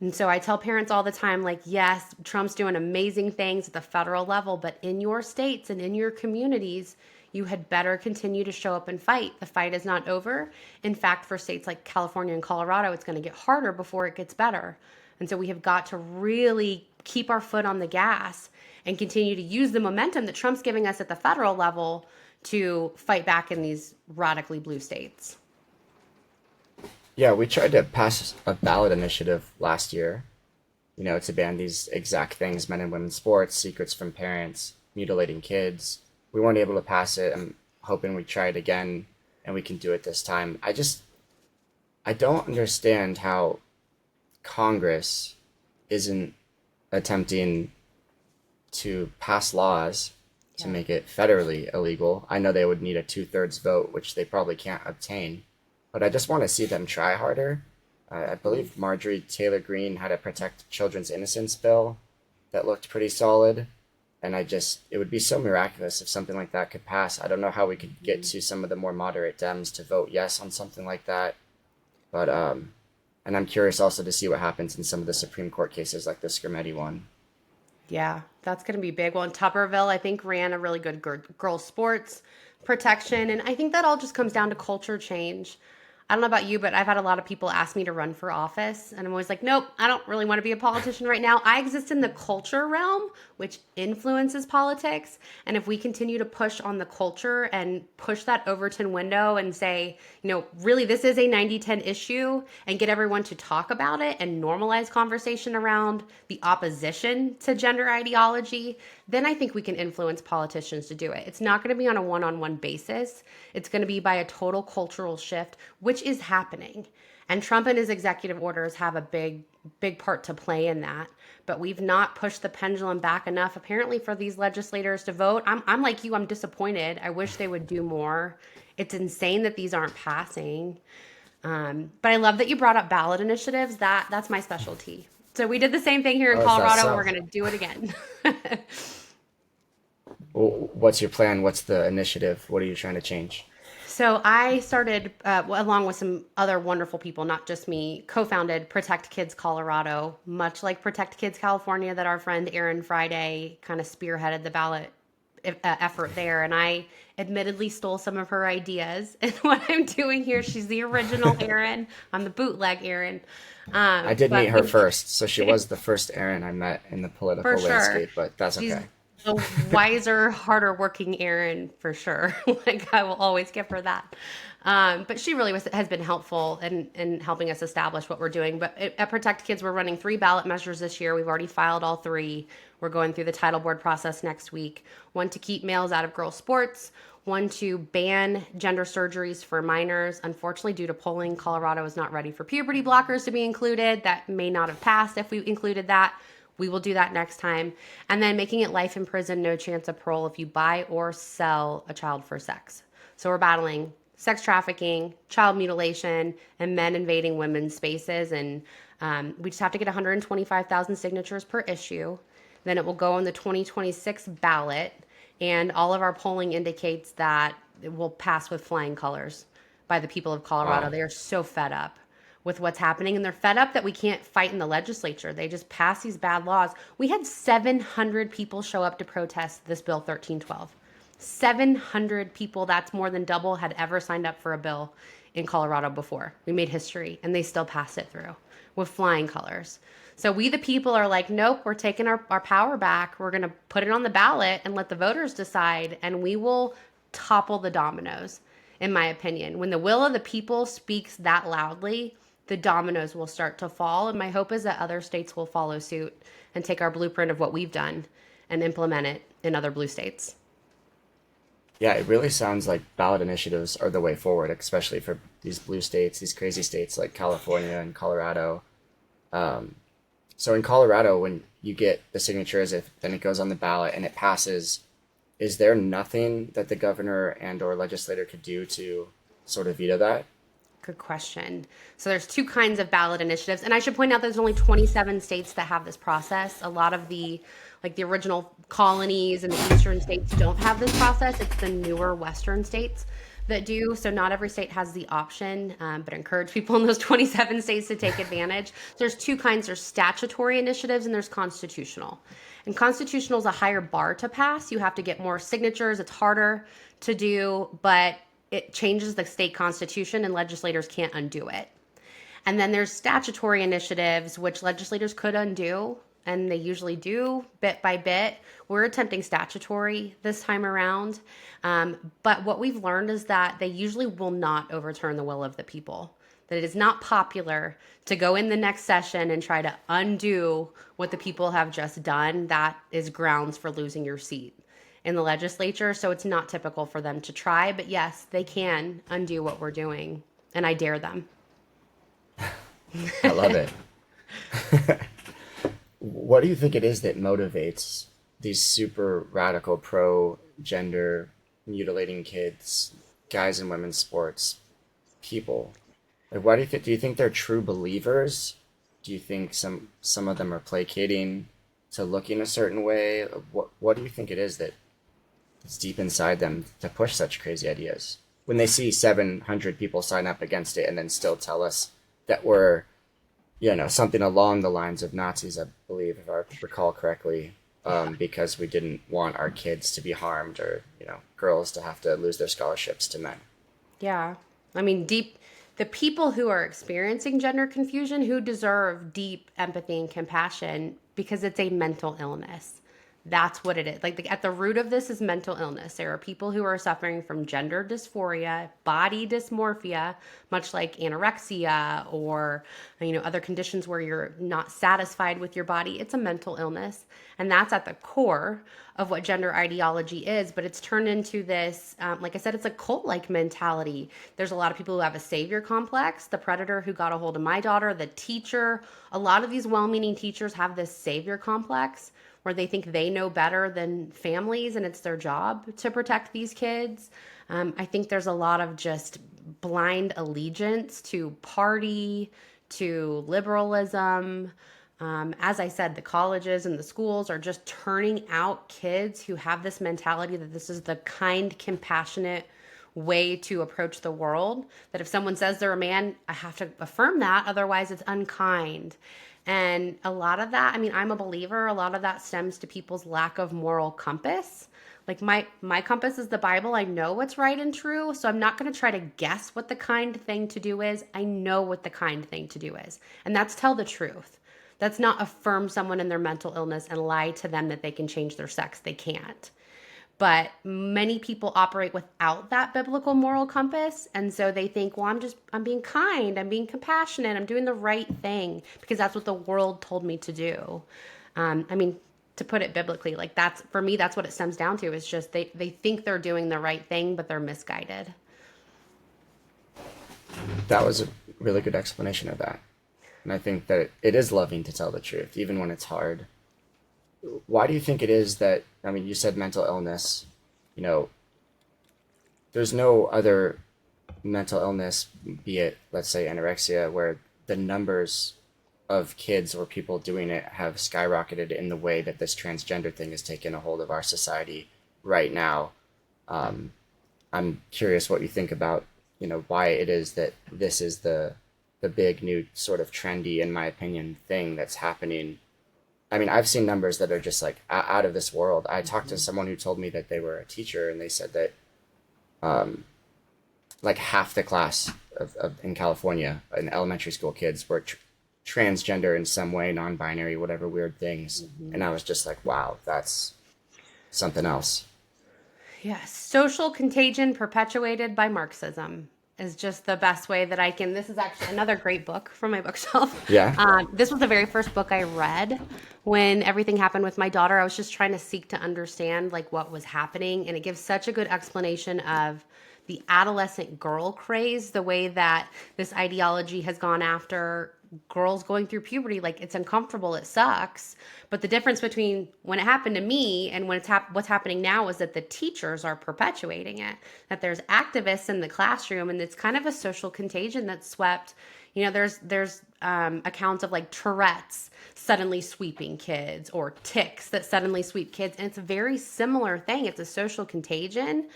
And so I tell parents all the time, like, yes, Trump's doing amazing things at the federal level, but in your states and in your communities, you had better continue to show up and fight. The fight is not over. In fact, for states like California and Colorado, it's going to get harder before it gets better. And so we have got to really keep our foot on the gas and continue to use the momentum that Trump's giving us at the federal level to fight back in these radically blue states. Yeah, we tried to pass a ballot initiative last year, to ban these exact things, men and women's sports, secrets from parents, mutilating kids. We weren't able to pass it. I'm hoping we try it again and we can do it this time. I don't understand how Congress isn't attempting to pass laws to make it federally illegal. I know they would need a 2/3 vote, which they probably can't obtain, but I just want to see them try harder. I believe Marjorie Taylor Greene had a Protect Children's Innocence bill that looked pretty solid, and it would be so miraculous if something like that could pass. I don't know how we could get to some of the more moderate Dems to vote yes on something like that, but and I'm curious also to see what happens in some of the Supreme Court cases like the Scarametti one. Yeah, that's going to be big. Well, in Tuberville, I think ran a really good girls sports protection. And I think that all just comes down to culture change. I don't know about you, but I've had a lot of people ask me to run for office. And I'm always like, nope, I don't really want to be a politician right now. I exist in the culture realm, which influences politics. And if we continue to push on the culture and push that Overton window and say, really, this is a 90-10 issue, and get everyone to talk about it and normalize conversation around the opposition to gender ideology, then I think we can influence politicians to do it. It's not going to be on a one-on-one basis. It's going to be by a total cultural shift, which is happening. And Trump and his executive orders have a big part to play in that. But we've not pushed the pendulum back enough, apparently, for these legislators to vote. I'm like you, I'm disappointed. I wish they would do more. It's insane that these aren't passing. But I love that you brought up ballot initiatives. That's my specialty. So we did the same thing here in Colorado, and we're going to do it again. Well, what's your plan? What's the initiative? What are you trying to change? So I started, along with some other wonderful people, not just me, co-founded Protect Kids Colorado, much like Protect Kids California that our friend Erin Friday kind of spearheaded the ballot effort there. And I admittedly stole some of her ideas. And what I'm doing here, she's the original Erin. I'm the bootleg Erin. I did meet her first, so she was the first Erin I met in the political landscape, but that's She's okay. a wiser, harder working Erin for sure. Like I will always give her that. But she really has been helpful in helping us establish what we're doing. But at Protect Kids, we're running 3 ballot measures this year. We've already filed all 3. We're going through the title board process next week. 1 to keep males out of girls' sports. 1 to ban gender surgeries for minors. Unfortunately, due to polling, Colorado is not ready for puberty blockers to be included. That may not have passed if we included that. We will do that next time. And then making it life in prison, no chance of parole if you buy or sell a child for sex. So we're battling sex trafficking, child mutilation, and men invading women's spaces. And we just have to get 125,000 signatures per issue. Then it will go on the 2026 ballot. And all of our polling indicates that it will pass with flying colors by the people of Colorado. Wow. They are so fed up with what's happening, and they're fed up that we can't fight in the legislature. They just pass these bad laws. We had 700 people show up to protest this bill 1312. 700 people, that's more than double, had ever signed up for a bill in Colorado before. We made history, and they still passed it through with flying colors. So we the people are like, nope, we're taking our power back. We're going to put it on the ballot and let the voters decide, and we will topple the dominoes, in my opinion. When the will of the people speaks that loudly, the dominoes will start to fall. And my hope is that other states will follow suit and take our blueprint of what we've done and implement it in other blue states. Yeah, it really sounds like ballot initiatives are the way forward, especially for these blue states, these crazy states like California and Colorado. So in Colorado, when you get the signatures, then it goes on the ballot and it passes, is there nothing that the governor and or legislator could do to sort of veto that? Good question. So there's two kinds of ballot initiatives, and I should point out there's only 27 states that have this process. A lot of the original colonies and the eastern states don't have this process. It's the newer western states that do. So not every state has the option, but I encourage people in those 27 states to take advantage. So there's two kinds. There's statutory initiatives and there's constitutional. And constitutional is a higher bar to pass. You have to get more signatures. It's harder to do, but it changes the state constitution and legislators can't undo it. And then there's statutory initiatives, which legislators could undo, and they usually do bit by bit. We're attempting statutory this time around. But what we've learned is that they usually will not overturn the will of the people. That it is not popular to go in the next session and try to undo what the people have just done. That is grounds for losing your seat in the legislature. So it's not typical for them to try. But yes, they can undo what we're doing. And I dare them. I love it. What do you think it is that motivates these super radical pro gender mutilating kids, guys in women's sports, people? Like, why do you think they're true believers? Do you think some of them are placating to looking a certain way? What do you think it is that's deep inside them to push such crazy ideas when they see 700 people sign up against it and then still tell us that we're, something along the lines of Nazis, I believe, if I recall correctly, because we didn't want our kids to be harmed or, girls to have to lose their scholarships to men. Yeah. I mean, the people who are experiencing gender confusion who deserve deep empathy and compassion because it's a mental illness. That's what it is. At the root of this is mental illness. There are people who are suffering from gender dysphoria, body dysmorphia, much like anorexia or other conditions where you're not satisfied with your body. It's a mental illness, and that's at the core of what gender ideology is. But it's turned into this, like I said, it's a cult-like mentality. There's a lot of people who have a savior complex. The predator who got a hold of my daughter, the teacher, a lot of these well-meaning teachers have this savior complex where they think they know better than families and it's their job to protect these kids. I think there's a lot of just blind allegiance to party, to liberalism. As I said, the colleges and the schools are just turning out kids who have this mentality that this is the kind, compassionate way to approach the world. That if someone says they're a man, I have to affirm that, otherwise it's unkind. And a lot of that, I'm a believer, a lot of that stems to people's lack of moral compass. Like my compass is the Bible. I know what's right and true. So I'm not going to try to guess what the kind thing to do is. I know what the kind thing to do is. And that's tell the truth. That's not affirm someone in their mental illness and lie to them that they can change their sex. They can't. But many people operate without that biblical moral compass. And so they think, well, I'm being kind, I'm being compassionate, I'm doing the right thing because that's what the world told me to do. To put it biblically, for me, that's what it stems down to is just they think they're doing the right thing, but they're misguided. That was a really good explanation of that. And I think that it is loving to tell the truth, even when it's hard. Why do you think it is that, you said mental illness, there's no other mental illness, be it, let's say, anorexia, where the numbers of kids or people doing it have skyrocketed in the way that this transgender thing has taken a hold of our society right now. I'm curious what you think about, why it is that this is the big new sort of trendy, in my opinion, thing that's happening. I've seen numbers that are just like out of this world. I talked to someone who told me that they were a teacher and they said that like half the class in California in elementary school kids were transgender in some way, non-binary, whatever weird things. Mm-hmm. And I was just like, wow, that's something else. Yes. Social contagion perpetuated by Marxism is just the best way that I can. This is actually another great book from my bookshelf. Yeah. This was the very first book I read when everything happened with my daughter. I was just trying to seek to understand what was happening. And it gives such a good explanation of the adolescent girl craze, the way that this ideology has gone after girls going through puberty, like it's uncomfortable, it sucks. But the difference between when it happened to me and when what's happening now is that the teachers are perpetuating it. That there's activists in the classroom, and it's kind of a social contagion that's swept. There's accounts of like Tourette's suddenly sweeping kids, or ticks that suddenly sweep kids, and it's a very similar thing. It's a social contagion,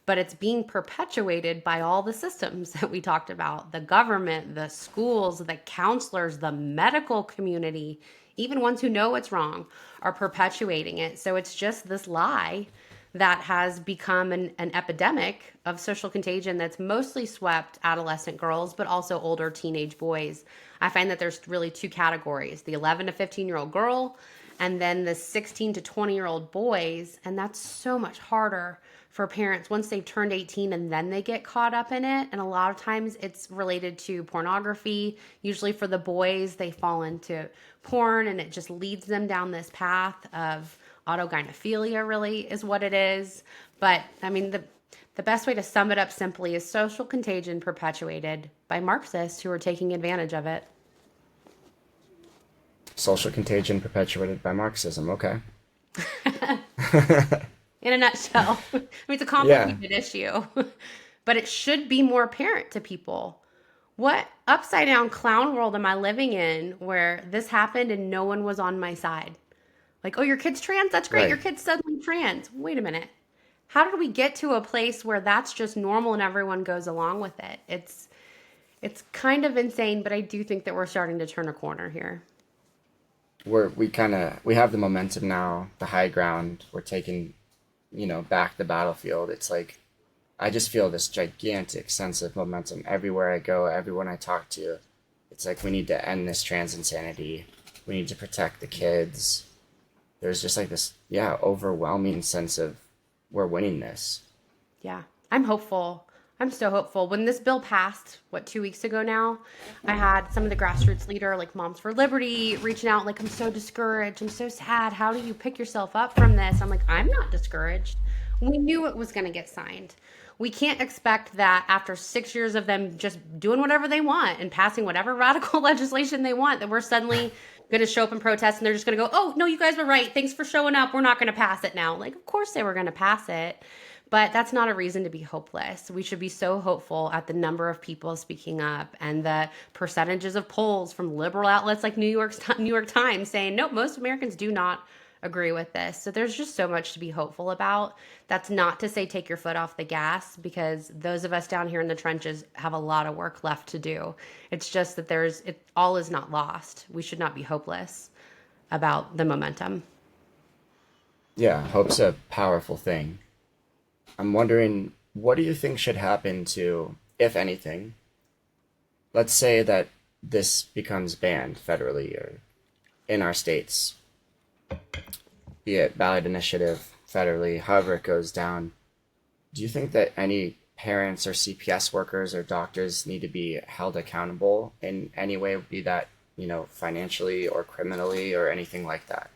but it's being perpetuated by all the systems that we talked about: the government, the schools, the counselors, the medical community, even ones who know it's wrong are perpetuating it. So it's just this lie that has become an epidemic of social contagion that's mostly swept adolescent girls, but also older teenage boys. I find that there's really two categories: the 11 to 15-year-old girl, and then the 16 to 20-year-old boys. And that's so much harder for parents once they've turned 18 and then they get caught up in it. And a lot of times it's related to pornography. Usually for the boys, they fall into porn, and it just leads them down this path of autogynephilia, really is what it is. But I mean, the best way to sum it up simply is social contagion perpetuated by Marxists who are taking advantage of it. Social contagion perpetuated by Marxism. Okay. In a nutshell. I mean, it's a Yeah. complicated issue, but it should be more apparent to people. What upside down clown world am I living in where this happened and no one was on my side? Like, oh, your kid's trans? That's great. Your Right. kid's suddenly trans. Wait a minute. How did we get to a place where that's just normal and everyone goes along with it? It's kind of insane, but I do think that we're starting to turn a corner here. We have the momentum now, the high ground. We're taking, back the battlefield. It's like I just feel this gigantic sense of momentum everywhere I go, everyone I talk to. It's like we need to end this trans insanity. We need to protect the kids. There's just like this, yeah, overwhelming sense of we're winning this. Yeah, I'm hopeful. I'm so hopeful. When this bill passed, 2 weeks ago now, I had some of the grassroots leader, like Moms for Liberty, reaching out, like, I'm so discouraged. I'm so sad. How do you pick yourself up from this? I'm like, I'm not discouraged. We knew it was going to get signed. We can't expect that after 6 years of them just doing whatever they want and passing whatever radical legislation they want, that we're suddenly going to show up and protest and they're just going to go, oh, no, you guys were right. Thanks for showing up. We're not going to pass it now. Like, of course they were going to pass it. But that's not a reason to be hopeless. We should be so hopeful at the number of people speaking up and the percentages of polls from liberal outlets like New York Times saying, nope, most Americans do not agree with this. So there's just so much to be hopeful about. That's not to say take your foot off the gas, because those of us down here in the trenches have a lot of work left to do. It's just that all is not lost. We should not be hopeless about the momentum. Yeah, hope's a powerful thing. I'm wondering, what do you think should happen to, if anything, let's say that this becomes banned federally or in our states, be it ballot initiative, federally, however it goes down. Do you think that any parents or CPS workers or doctors need to be held accountable in any way, be that, financially or criminally or anything like that?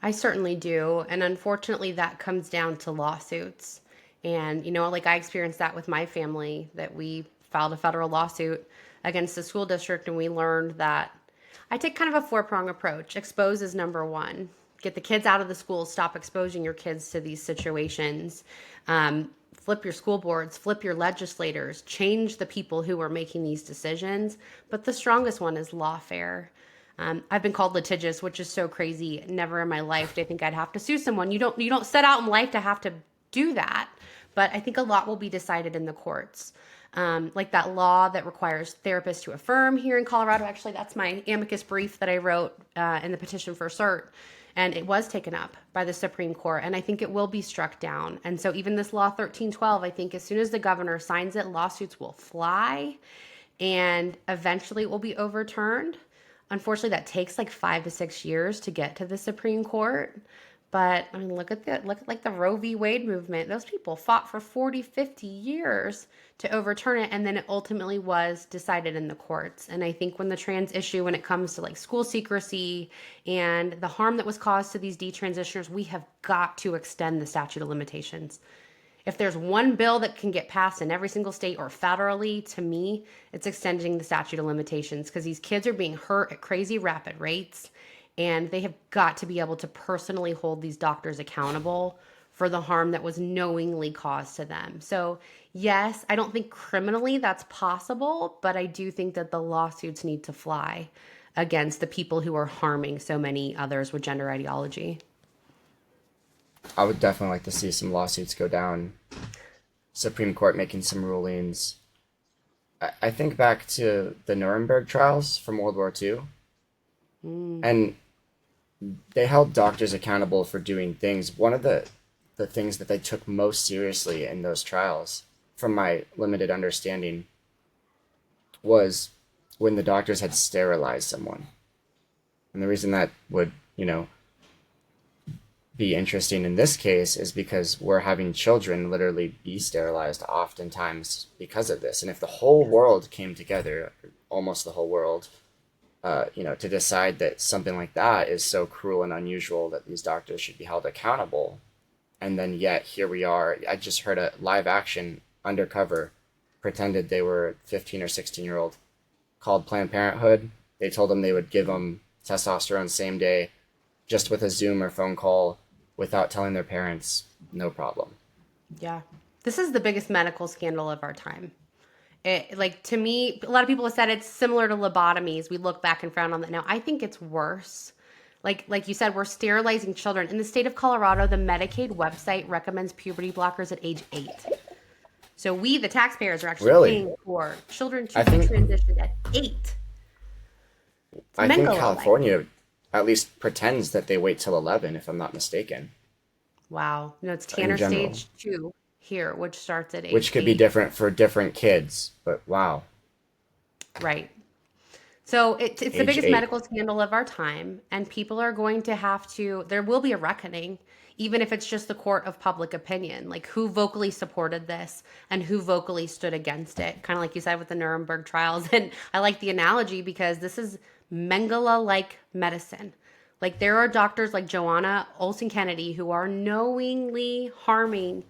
I certainly do. And unfortunately, that comes down to lawsuits. And, like I experienced that with my family, that we filed a federal lawsuit against the school district. And we learned that I take kind of a four-prong approach. Expose is number one. Get the kids out of the schools. Stop exposing your kids to these situations. Flip your school boards, flip your legislators, change the people who are making these decisions. But the strongest one is lawfare. I've been called litigious, which is so crazy. Never in my life did I think I'd have to sue someone. You don't set out in life to have to do that. But I think a lot will be decided in the courts. Like that law that requires therapists to affirm here in Colorado. Actually, that's my amicus brief that I wrote in the petition for cert. And it was taken up by the Supreme Court. And I think it will be struck down. And so even this law 1312, I think as soon as the governor signs it, lawsuits will fly and eventually it will be overturned. Unfortunately, that takes like 5 to 6 years to get to the Supreme Court. But I mean, look at like the Roe v. Wade movement. Those people fought for 40, 50 years to overturn it. And then it ultimately was decided in the courts. And I think when the trans issue, when it comes to like school secrecy and the harm that was caused to these detransitioners, we have got to extend the statute of limitations. If there's one bill that can get passed in every single state or federally, to me, it's extending the statute of limitations, because these kids are being hurt at crazy rapid rates, and they have got to be able to personally hold these doctors accountable for the harm that was knowingly caused to them. So, yes, I don't think criminally that's possible, but I do think that the lawsuits need to fly against the people who are harming so many others with gender ideology. I would definitely like to see some lawsuits go down. Supreme Court making some rulings. I think back to the Nuremberg trials from World War II, and they held doctors accountable for doing things. One of the things that they took most seriously in those trials, from my limited understanding, was when the doctors had sterilized someone. And the reason that would, be interesting in this case is because we're having children literally be sterilized oftentimes because of this. And if the whole world came together, almost the whole world, to decide that something like that is so cruel and unusual that these doctors should be held accountable, and then yet here we are. I just heard a live action undercover pretended they were 15 or 16-year-old, called Planned Parenthood. They told them they would give them testosterone same day, just with a Zoom or phone call, without telling their parents, no problem. Yeah. This is the biggest medical scandal of our time. To me, a lot of people have said it's similar to lobotomies. We look back and frown on that now. I think it's worse. Like you said, we're sterilizing children. In the state of Colorado, the Medicaid website recommends puberty blockers at age 8. So we, the taxpayers, are actually paying for children to be transitioned at 8. I think California at least pretends that they wait till 11, if I'm not mistaken. Wow. No, it's Tanner stage 2 here, which starts at age Which could 8. be different for different kids, but wow. Right. So it's the biggest 8. medical scandal of our time, and people are going to have to, there will be a reckoning, even if it's just the court of public opinion, like who vocally supported this and who vocally stood against it. Kind of like you said with the Nuremberg trials. And I like the analogy because this is Mengele-like medicine. Like there are doctors like Joanna Olson Kennedy who are knowingly harming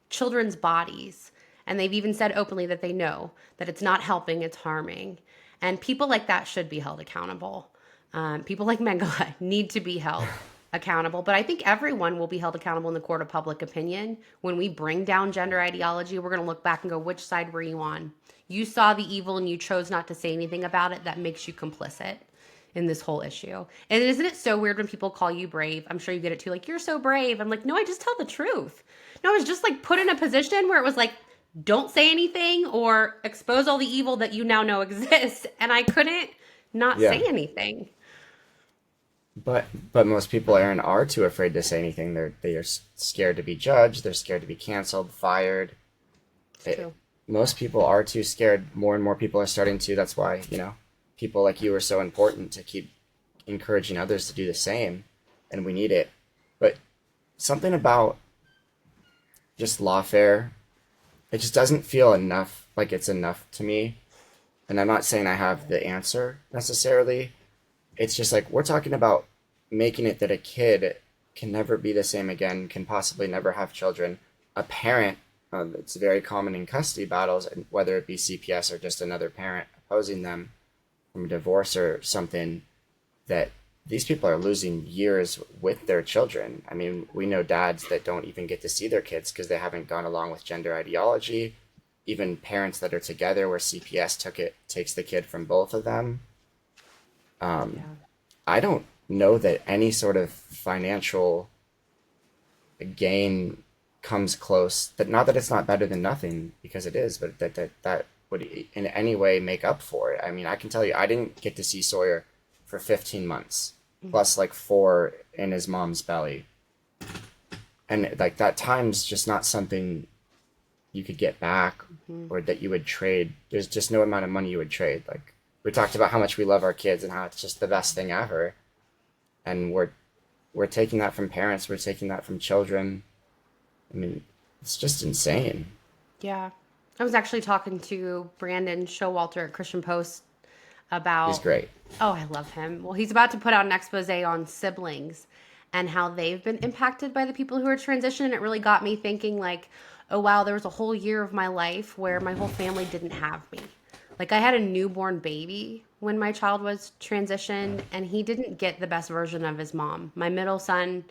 children's bodies. And they've even said openly that they know that it's not helping, it's harming. And people like that should be held accountable. People like Mengele need to be held accountable. But I think everyone will be held accountable in the court of public opinion. When we bring down gender ideology, we're going to look back and go, which side were you on? You saw the evil and you chose not to say anything about it. That makes you complicit in this whole issue. And isn't it so weird when people call you brave? I'm sure you get it too. Like, you're so brave. I'm like, no, I just tell the truth. No, I was just like put in a position where it was like, don't say anything or expose all the evil that you now know exists. And I couldn't not say anything. But most people, Erin, are too afraid to say anything. They are scared to be judged. They're scared to be canceled, fired. It's true. Most people are too scared. More and more people are starting to. That's why, people like you are so important to keep encouraging others to do the same. And we need it. But something about just lawfare, it just doesn't feel enough, like it's enough to me. And I'm not saying I have the answer necessarily. It's just like, we're talking about making it that a kid can never be the same again, can possibly never have children. A parent, it's very common in custody battles, and whether it be CPS or just another parent opposing them from a divorce or something, that these people are losing years with their children. I mean, we know dads that don't even get to see their kids because they haven't gone along with gender ideology. Even parents that are together where CPS takes the kid from both of them. I don't know that any sort of financial gain comes close. That not that it's not better than nothing, because it is, but that would in any way make up for it. I mean, I can tell you, I didn't get to see Sawyer for 15 months, plus like 4 in his mom's belly. And like that time's just not something you could get back or that you would trade. There's just no amount of money you would trade. Like, we talked about how much we love our kids and how it's just the best thing ever. And we're taking that from parents. We're taking that from children. I mean, it's just insane. Yeah. I was actually talking to Brandon Showalter at Christian Post about... He's great. Oh, I love him. Well, he's about to put out an expose on siblings and how they've been impacted by the people who are transitioning. It really got me thinking, like, oh wow, there was a whole year of my life where my whole family didn't have me. Like I had a newborn baby when my child was transitioned, and he didn't get the best version of his mom. My middle son,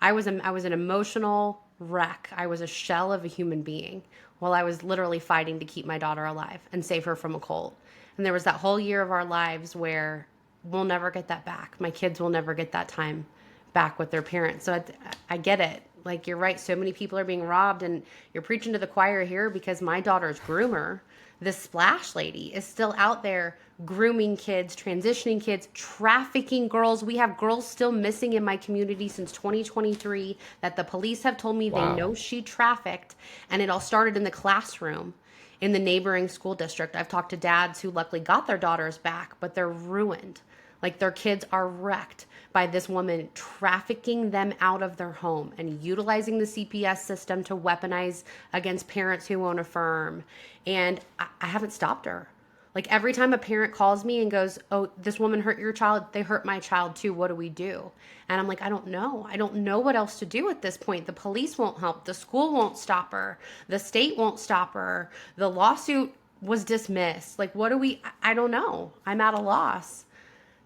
I was an emotional wreck. I was a shell of a human being while I was literally fighting to keep my daughter alive and save her from a cold. And there was that whole year of our lives where we'll never get that back. My kids will never get that time back with their parents. So I get it. Like you're right. So many people are being robbed, and you're preaching to the choir here because my daughter's groomer, this splash lady, is still out there grooming kids, transitioning kids, trafficking girls. We have girls still missing in my community since 2023 that the police have told me they Wow. know she trafficked, and it all started in the classroom in the neighboring school district. I've talked to dads who luckily got their daughters back, but they're ruined. Like their kids are wrecked by this woman trafficking them out of their home and utilizing the CPS system to weaponize against parents who won't affirm. And I haven't stopped her. Like every time a parent calls me and goes, "Oh, this woman hurt your child, they hurt my child too. What do we do?" And I'm like, I don't know. I don't know what else to do at this point. The police won't help. The school won't stop her. The state won't stop her. The lawsuit was dismissed. Like, what do we, I don't know. I'm at a loss.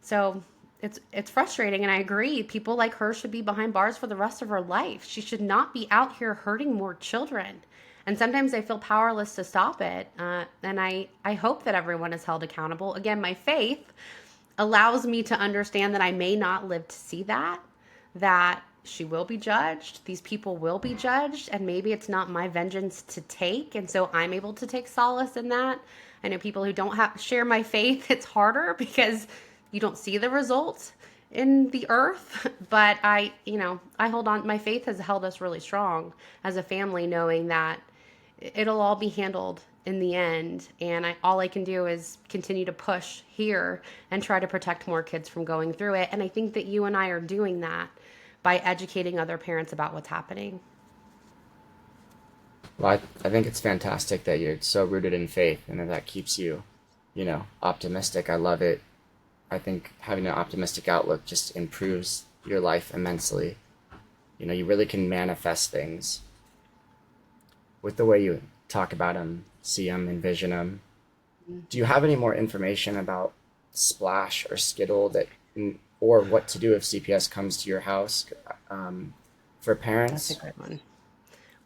So it's frustrating, and I agree. People like her should be behind bars for the rest of her life. She should not be out here hurting more children. And sometimes I feel powerless to stop it. And I hope that everyone is held accountable. Again, my faith allows me to understand that I may not live to see that, that she will be judged. These people will be judged, and maybe it's not my vengeance to take. And so I'm able to take solace in that. I know people who don't share my faith, it's harder because you don't see the results in the earth. But I hold on. My faith has held us really strong as a family, knowing that it'll all be handled in the end. And all I can do is continue to push here and try to protect more kids from going through it. And I think that you and I are doing that by educating other parents about what's happening. Well, I think it's fantastic that you're so rooted in faith and that keeps you, optimistic. I love it. I think having an optimistic outlook just improves your life immensely. You really can manifest things with the way you talk about them, see them, envision them. Do you have any more information about Splash or Skittle or what to do if CPS comes to your house for That's a parents? good one.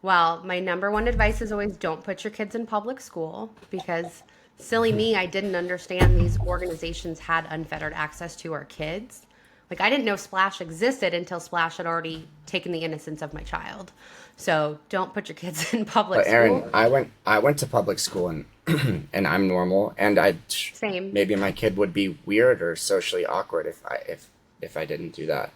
Well, my number one advice is always don't put your kids in public school because silly me, I didn't understand these organizations had unfettered access to our kids. Like I didn't know Splash existed until Splash had already taken the innocence of my child. So don't put your kids in public But Aaron, school. I went to public school and and I'm normal, and I Same. maybe my kid would be weird or socially awkward if I didn't do that.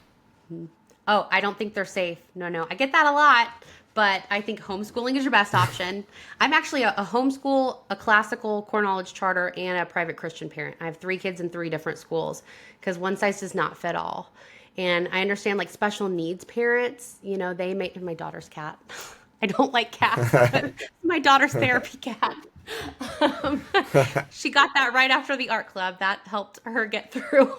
Oh, I don't think they're safe. No, no. I get that a lot, but I think homeschooling is your best option. I'm actually a homeschool, a classical core knowledge charter, and a private Christian parent. I have three kids in three different schools because one size does not fit all. And I understand like special needs parents, they make my daughter's cat. I don't like cats, but my daughter's therapy cat. Um, she got that right after the art club. That helped her get through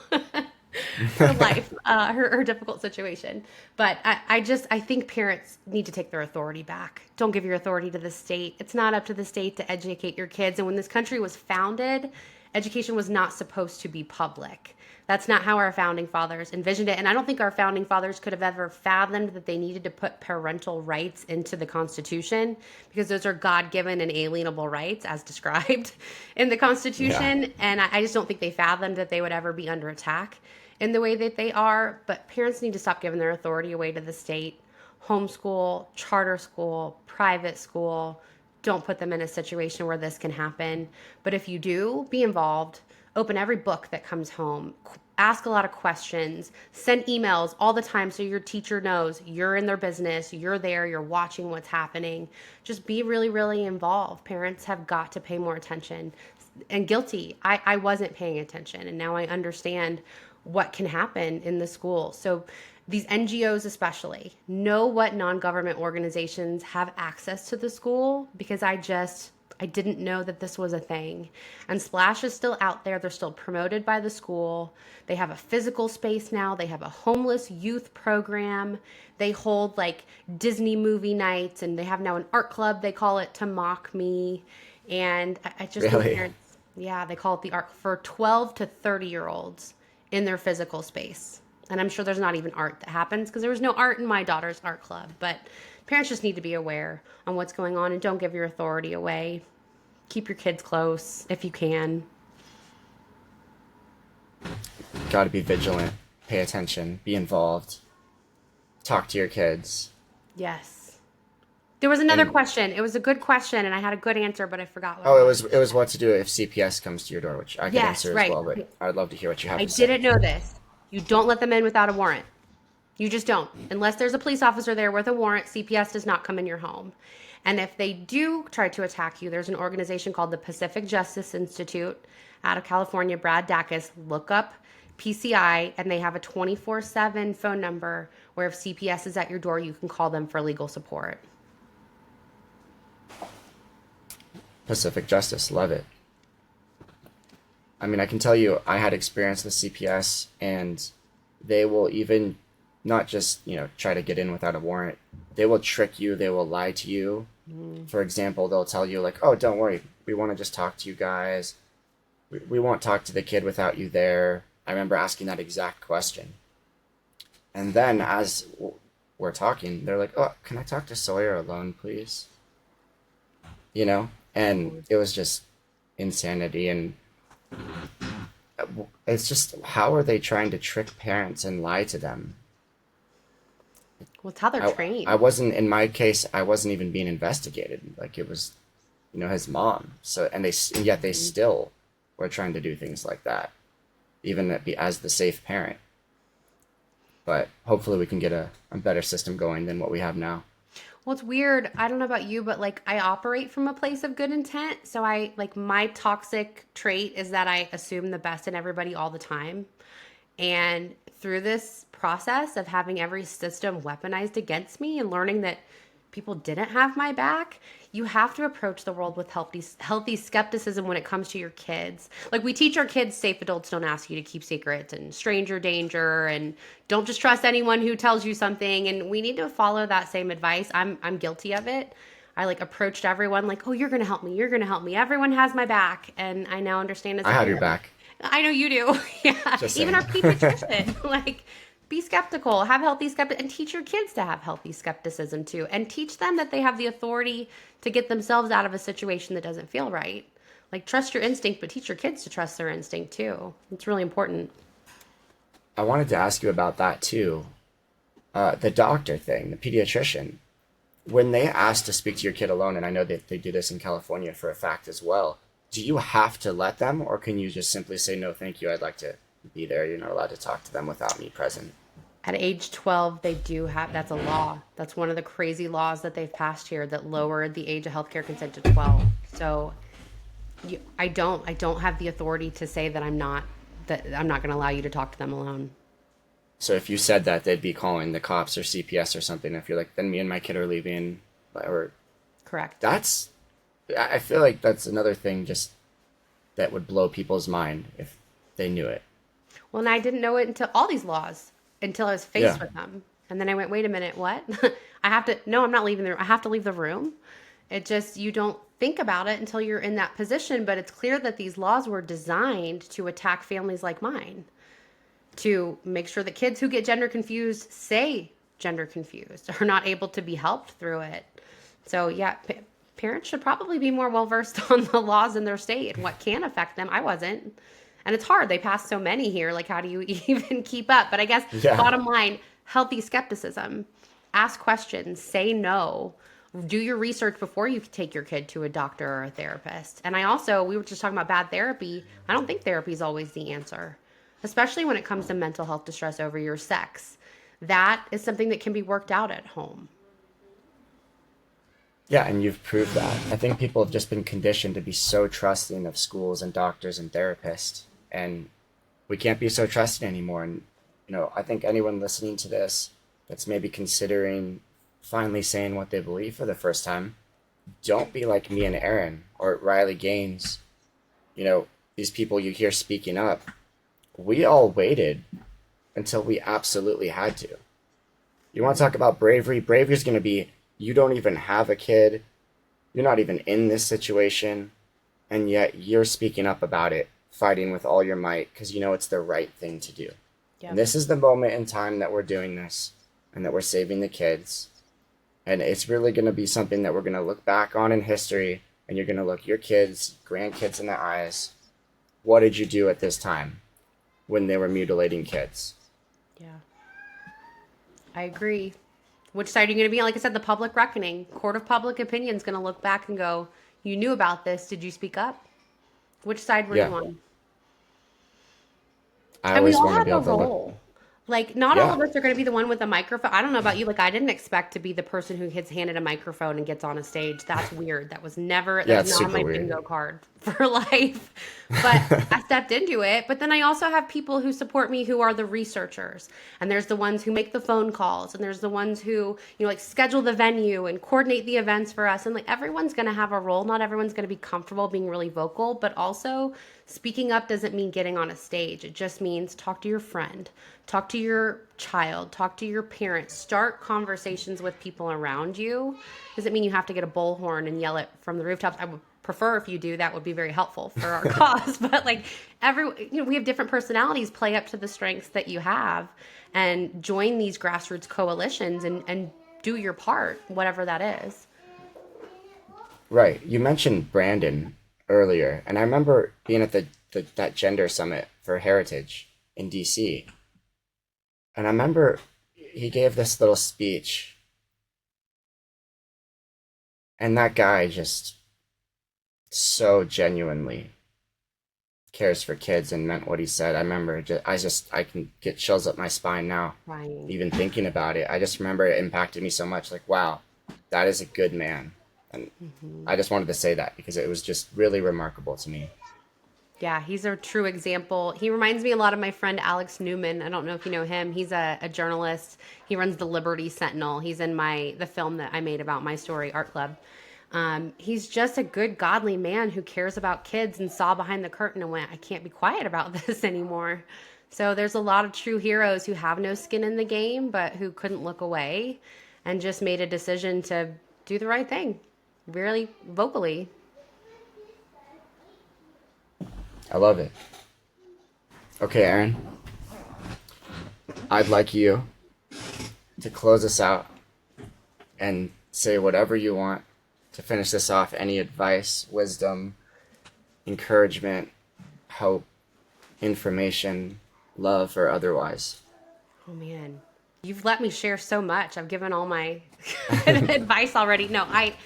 her life, her difficult situation. But I think parents need to take their authority back. Don't give your authority to the state. It's not up to the state to educate your kids. And when this country was founded, education was not supposed to be public. That's not how our founding fathers envisioned it. And I don't think our founding fathers could have ever fathomed that they needed to put parental rights into the Constitution because those are God given and alienable rights as described in the Yeah. Constitution. And I just don't think they fathomed that they would ever be under attack in the way that they are. But parents need to stop giving their authority away to the state. Homeschool, charter school, private school. Don't put them in a situation where this can happen. But if you do, be involved. Open every book that comes home. Ask a lot of questions. Send emails all the time so your teacher knows you're in their business, you're there, you're watching what's happening. Just be really, really involved. Parents have got to pay more attention. And guilty. I wasn't paying attention, and now I understand what can happen in the school. So these NGOs especially know what non-government organizations have access to the school because I didn't know that this was a thing. And Splash is still out there. They're still promoted by the school. They have a physical space now. They have a homeless youth program. They hold like Disney movie nights, and they have now an art club, they call it, to mock me. And I just think Really? parents, yeah, they call it the art for 12 to 30-year-olds in their physical space. And I'm sure there's not even art that happens because there was no art in my daughter's art club. But parents just need to be aware on what's going on and don't give your authority away. Keep your kids close if you can. Got to be vigilant, pay attention, be involved, talk to your kids. Yes. There was another And question. It was a good question, and I had a good answer, but I forgot what oh, it it was. was what to do if CPS comes to your door, which I could Yes, answer as right. well, but I'd love to hear what you have I to say. didn't know this. You don't let them in without a warrant. You just don't. Unless there's a police officer there with a warrant, CPS does not come in your home. And if they do try to attack you, there's an organization called the Pacific Justice Institute out of California, Brad Dacus. Look up PCI, and they have a 24/7 phone number where if CPS is at your door, you can call them for legal support. Pacific Justice, love it. I mean, I can tell you, I had experience with CPS, and they will even not just, try to get in without a warrant. They will trick you, they will lie to you. For example, they'll tell you, like, oh, don't worry, we want to just talk to you guys. We won't talk to the kid without you there. I remember asking that exact question. And then as we're talking, they're like, oh, can I talk to Sawyer alone, please? And it was just insanity. And it's just, how are they trying to trick parents and lie to them? Well, it's how they're I trained. wasn't, in my case, I wasn't even being investigated. Like, it was, his mom. So, and yet they still were trying to do things like that, even as the safe parent. But hopefully we can get a better system going than what we have now. Well, it's weird. I don't know about you, but like I operate from a place of good intent. So I like my toxic trait is that I assume the best in everybody all the time. And through this process of having every system weaponized against me and learning that people didn't have my back, you have to approach the world with healthy skepticism when it comes to your kids. Like we teach our kids safe adults don't ask you to keep secrets and stranger danger and don't just trust anyone who tells you something, and we need to follow that same advice. I'm guilty of it. I like approached everyone like, "Oh, you're going to help me. You're going to help me. Everyone has my back." And I now understand as I a have your parent. back. I know you do. Yeah. Just Even our saying. pediatrician. Like, be skeptical, have healthy skepticism, and teach your kids to have healthy skepticism too. And teach them that they have the authority to get themselves out of a situation that doesn't feel right. Like, trust your instinct, but teach your kids to trust their instinct too. It's really important. I wanted to ask you about that too. The doctor thing, the pediatrician. When they ask to speak to your kid alone, and I know that they do this in California for a fact as well, do you have to let them, or can you just simply say, no, thank you, I'd like to be there? You're not allowed to talk to them without me present. At age 12, they do have, that's a law. That's one of the crazy laws that they've passed here that lowered the age of healthcare consent to 12. So I don't have the authority to say that I'm not going to allow you to talk to them alone. So if you said that, they'd be calling the cops or CPS or something. If you're like, then me and my kid are leaving, or Correct. that's, I feel like that's another thing just that would blow people's mind if they knew it. Well, and I didn't know it until all these laws, until I was faced Yeah. with them. And then I went, wait a minute, what? No, I'm not leaving the room. I have to leave the room. It just, you don't think about it until you're in that position. But it's clear that these laws were designed to attack families like mine, to make sure that kids who get gender confused say gender confused, are not able to be helped through it. So, yeah, parents should probably be more well versed on the laws in their state and what can affect them. I wasn't. And it's hard. They pass so many here. Like, how do you even keep up? But I guess, Yeah. bottom line, healthy skepticism. Ask questions, say no. Do your research before you take your kid to a doctor or a therapist. And we were just talking about bad therapy. I don't think therapy is always the answer, especially when it comes to mental health distress over your sex. That is something that can be worked out at home. Yeah, and you've proved that. I think people have just been conditioned to be so trusting of schools and doctors and therapists, and we can't be so trusting anymore. And I think anyone listening to this that's maybe considering finally saying what they believe for the first time, don't be like me and Erin or Riley Gaines, these people you hear speaking up. We all waited until we absolutely had to. You want to talk about bravery? Bravery is going to be you don't even have a kid, you're not even in this situation, and yet you're speaking up about it, fighting with all your might because you know it's the right thing to do. Yep. And this is the moment in time that we're doing this and that we're saving the kids. And it's really going to be something that we're going to look back on in history, and you're going to look your kids, grandkids in the eyes. What did you do at this time when they were mutilating kids? Yeah. I agree. Which side are you going to be on? Like I said, the public reckoning. Court of public opinion is going to look back and go, you knew about this. Did you speak up? Which side were you on? I And we always all want to have be a able to look. role. Like, not all Yeah. of us are going to be the one with a microphone. I don't know about you. Like, I didn't expect to be the person who gets handed a microphone and gets on a stage. That's weird. That was never, Yeah, that's it's not on my super weird. bingo card for life. But I stepped into it. But then I also have people who support me who are the researchers. And there's the ones who make the phone calls. And there's the ones who, like schedule the venue and coordinate the events for us. And like everyone's going to have a role. Not everyone's going to be comfortable being really vocal. But also, speaking up doesn't mean getting on a stage. It just means talk to your friend, talk to your child, talk to your parents, start conversations with people around you. Doesn't mean you have to get a bullhorn and yell it from the rooftops. I would prefer if you do, that would be very helpful for our cause. But like we have different personalities. Play up to the strengths that you have and join these grassroots coalitions and do your part, whatever that is. Right. You mentioned Brandon earlier, and I remember being at that gender summit for Heritage in DC. And I remember he gave this little speech, and that guy just so genuinely cares for kids and meant what he said. I remember I can get chills up my spine now, Right. even thinking about it. I just remember it impacted me so much. Like, wow, that is a good man. And I just wanted to say that because it was just really remarkable to me. Yeah, he's a true example. He reminds me a lot of my friend Alex Newman. I don't know if you know him. He's a journalist. He runs the Liberty Sentinel. He's in the film that I made about my story, Art Club. He's just a good, godly man who cares about kids and saw behind the curtain and went, I can't be quiet about this anymore. So there's a lot of true heroes who have no skin in the game, but who couldn't look away and just made a decision to do the right thing, really vocally. I love it. Okay, Erin, I'd like you to close us out and say whatever you want to finish this off. Any advice, wisdom, encouragement, hope, information, love, or otherwise. Oh man, you've let me share so much. I've given all my advice already. No, I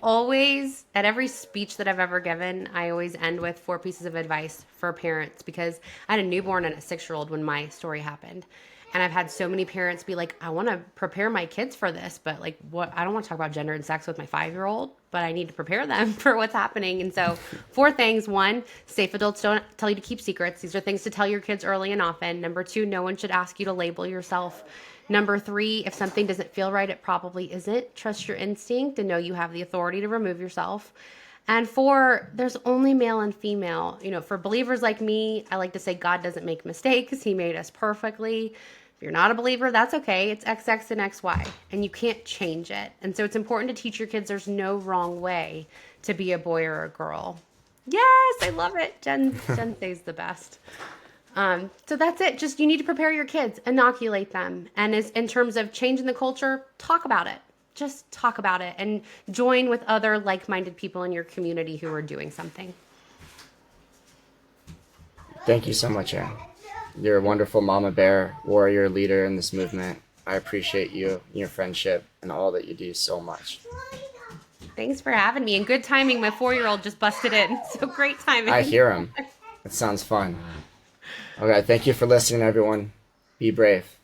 always, at every speech that I've ever given, I always end with 4 pieces of advice for parents because I had a newborn and a 6-year-old when my story happened. And I've had so many parents be like, I want to prepare my kids for this, but like what, I don't want to talk about gender and sex with my 5-year-old, but I need to prepare them for what's happening. And so 4 things. 1, safe adults don't tell you to keep secrets. These are things to tell your kids early and often. Number 2, no one should ask you to label yourself. Number 3, if something doesn't feel right, it probably isn't. Trust your instinct and know you have the authority to remove yourself. And 4, there's only male and female. For believers like me, I like to say God doesn't make mistakes. He made us perfectly. If you're not a believer, that's okay. It's XX and XY, and you can't change it. And so it's important to teach your kids there's no wrong way to be a boy or a girl. Yes, I love it. Jen says the best. So that's it. Just you need to prepare your kids, inoculate them. And in terms of changing the culture, talk about it. Just talk about it and join with other like-minded people in your community who are doing something. Thank you so much, Erin. You're a wonderful mama bear, warrior leader in this movement. I appreciate you, your friendship, and all that you do so much. Thanks for having me. And good timing. My 4-year-old just busted in. So great timing. I hear him. It sounds fun. Okay, thank you for listening, everyone. Be brave.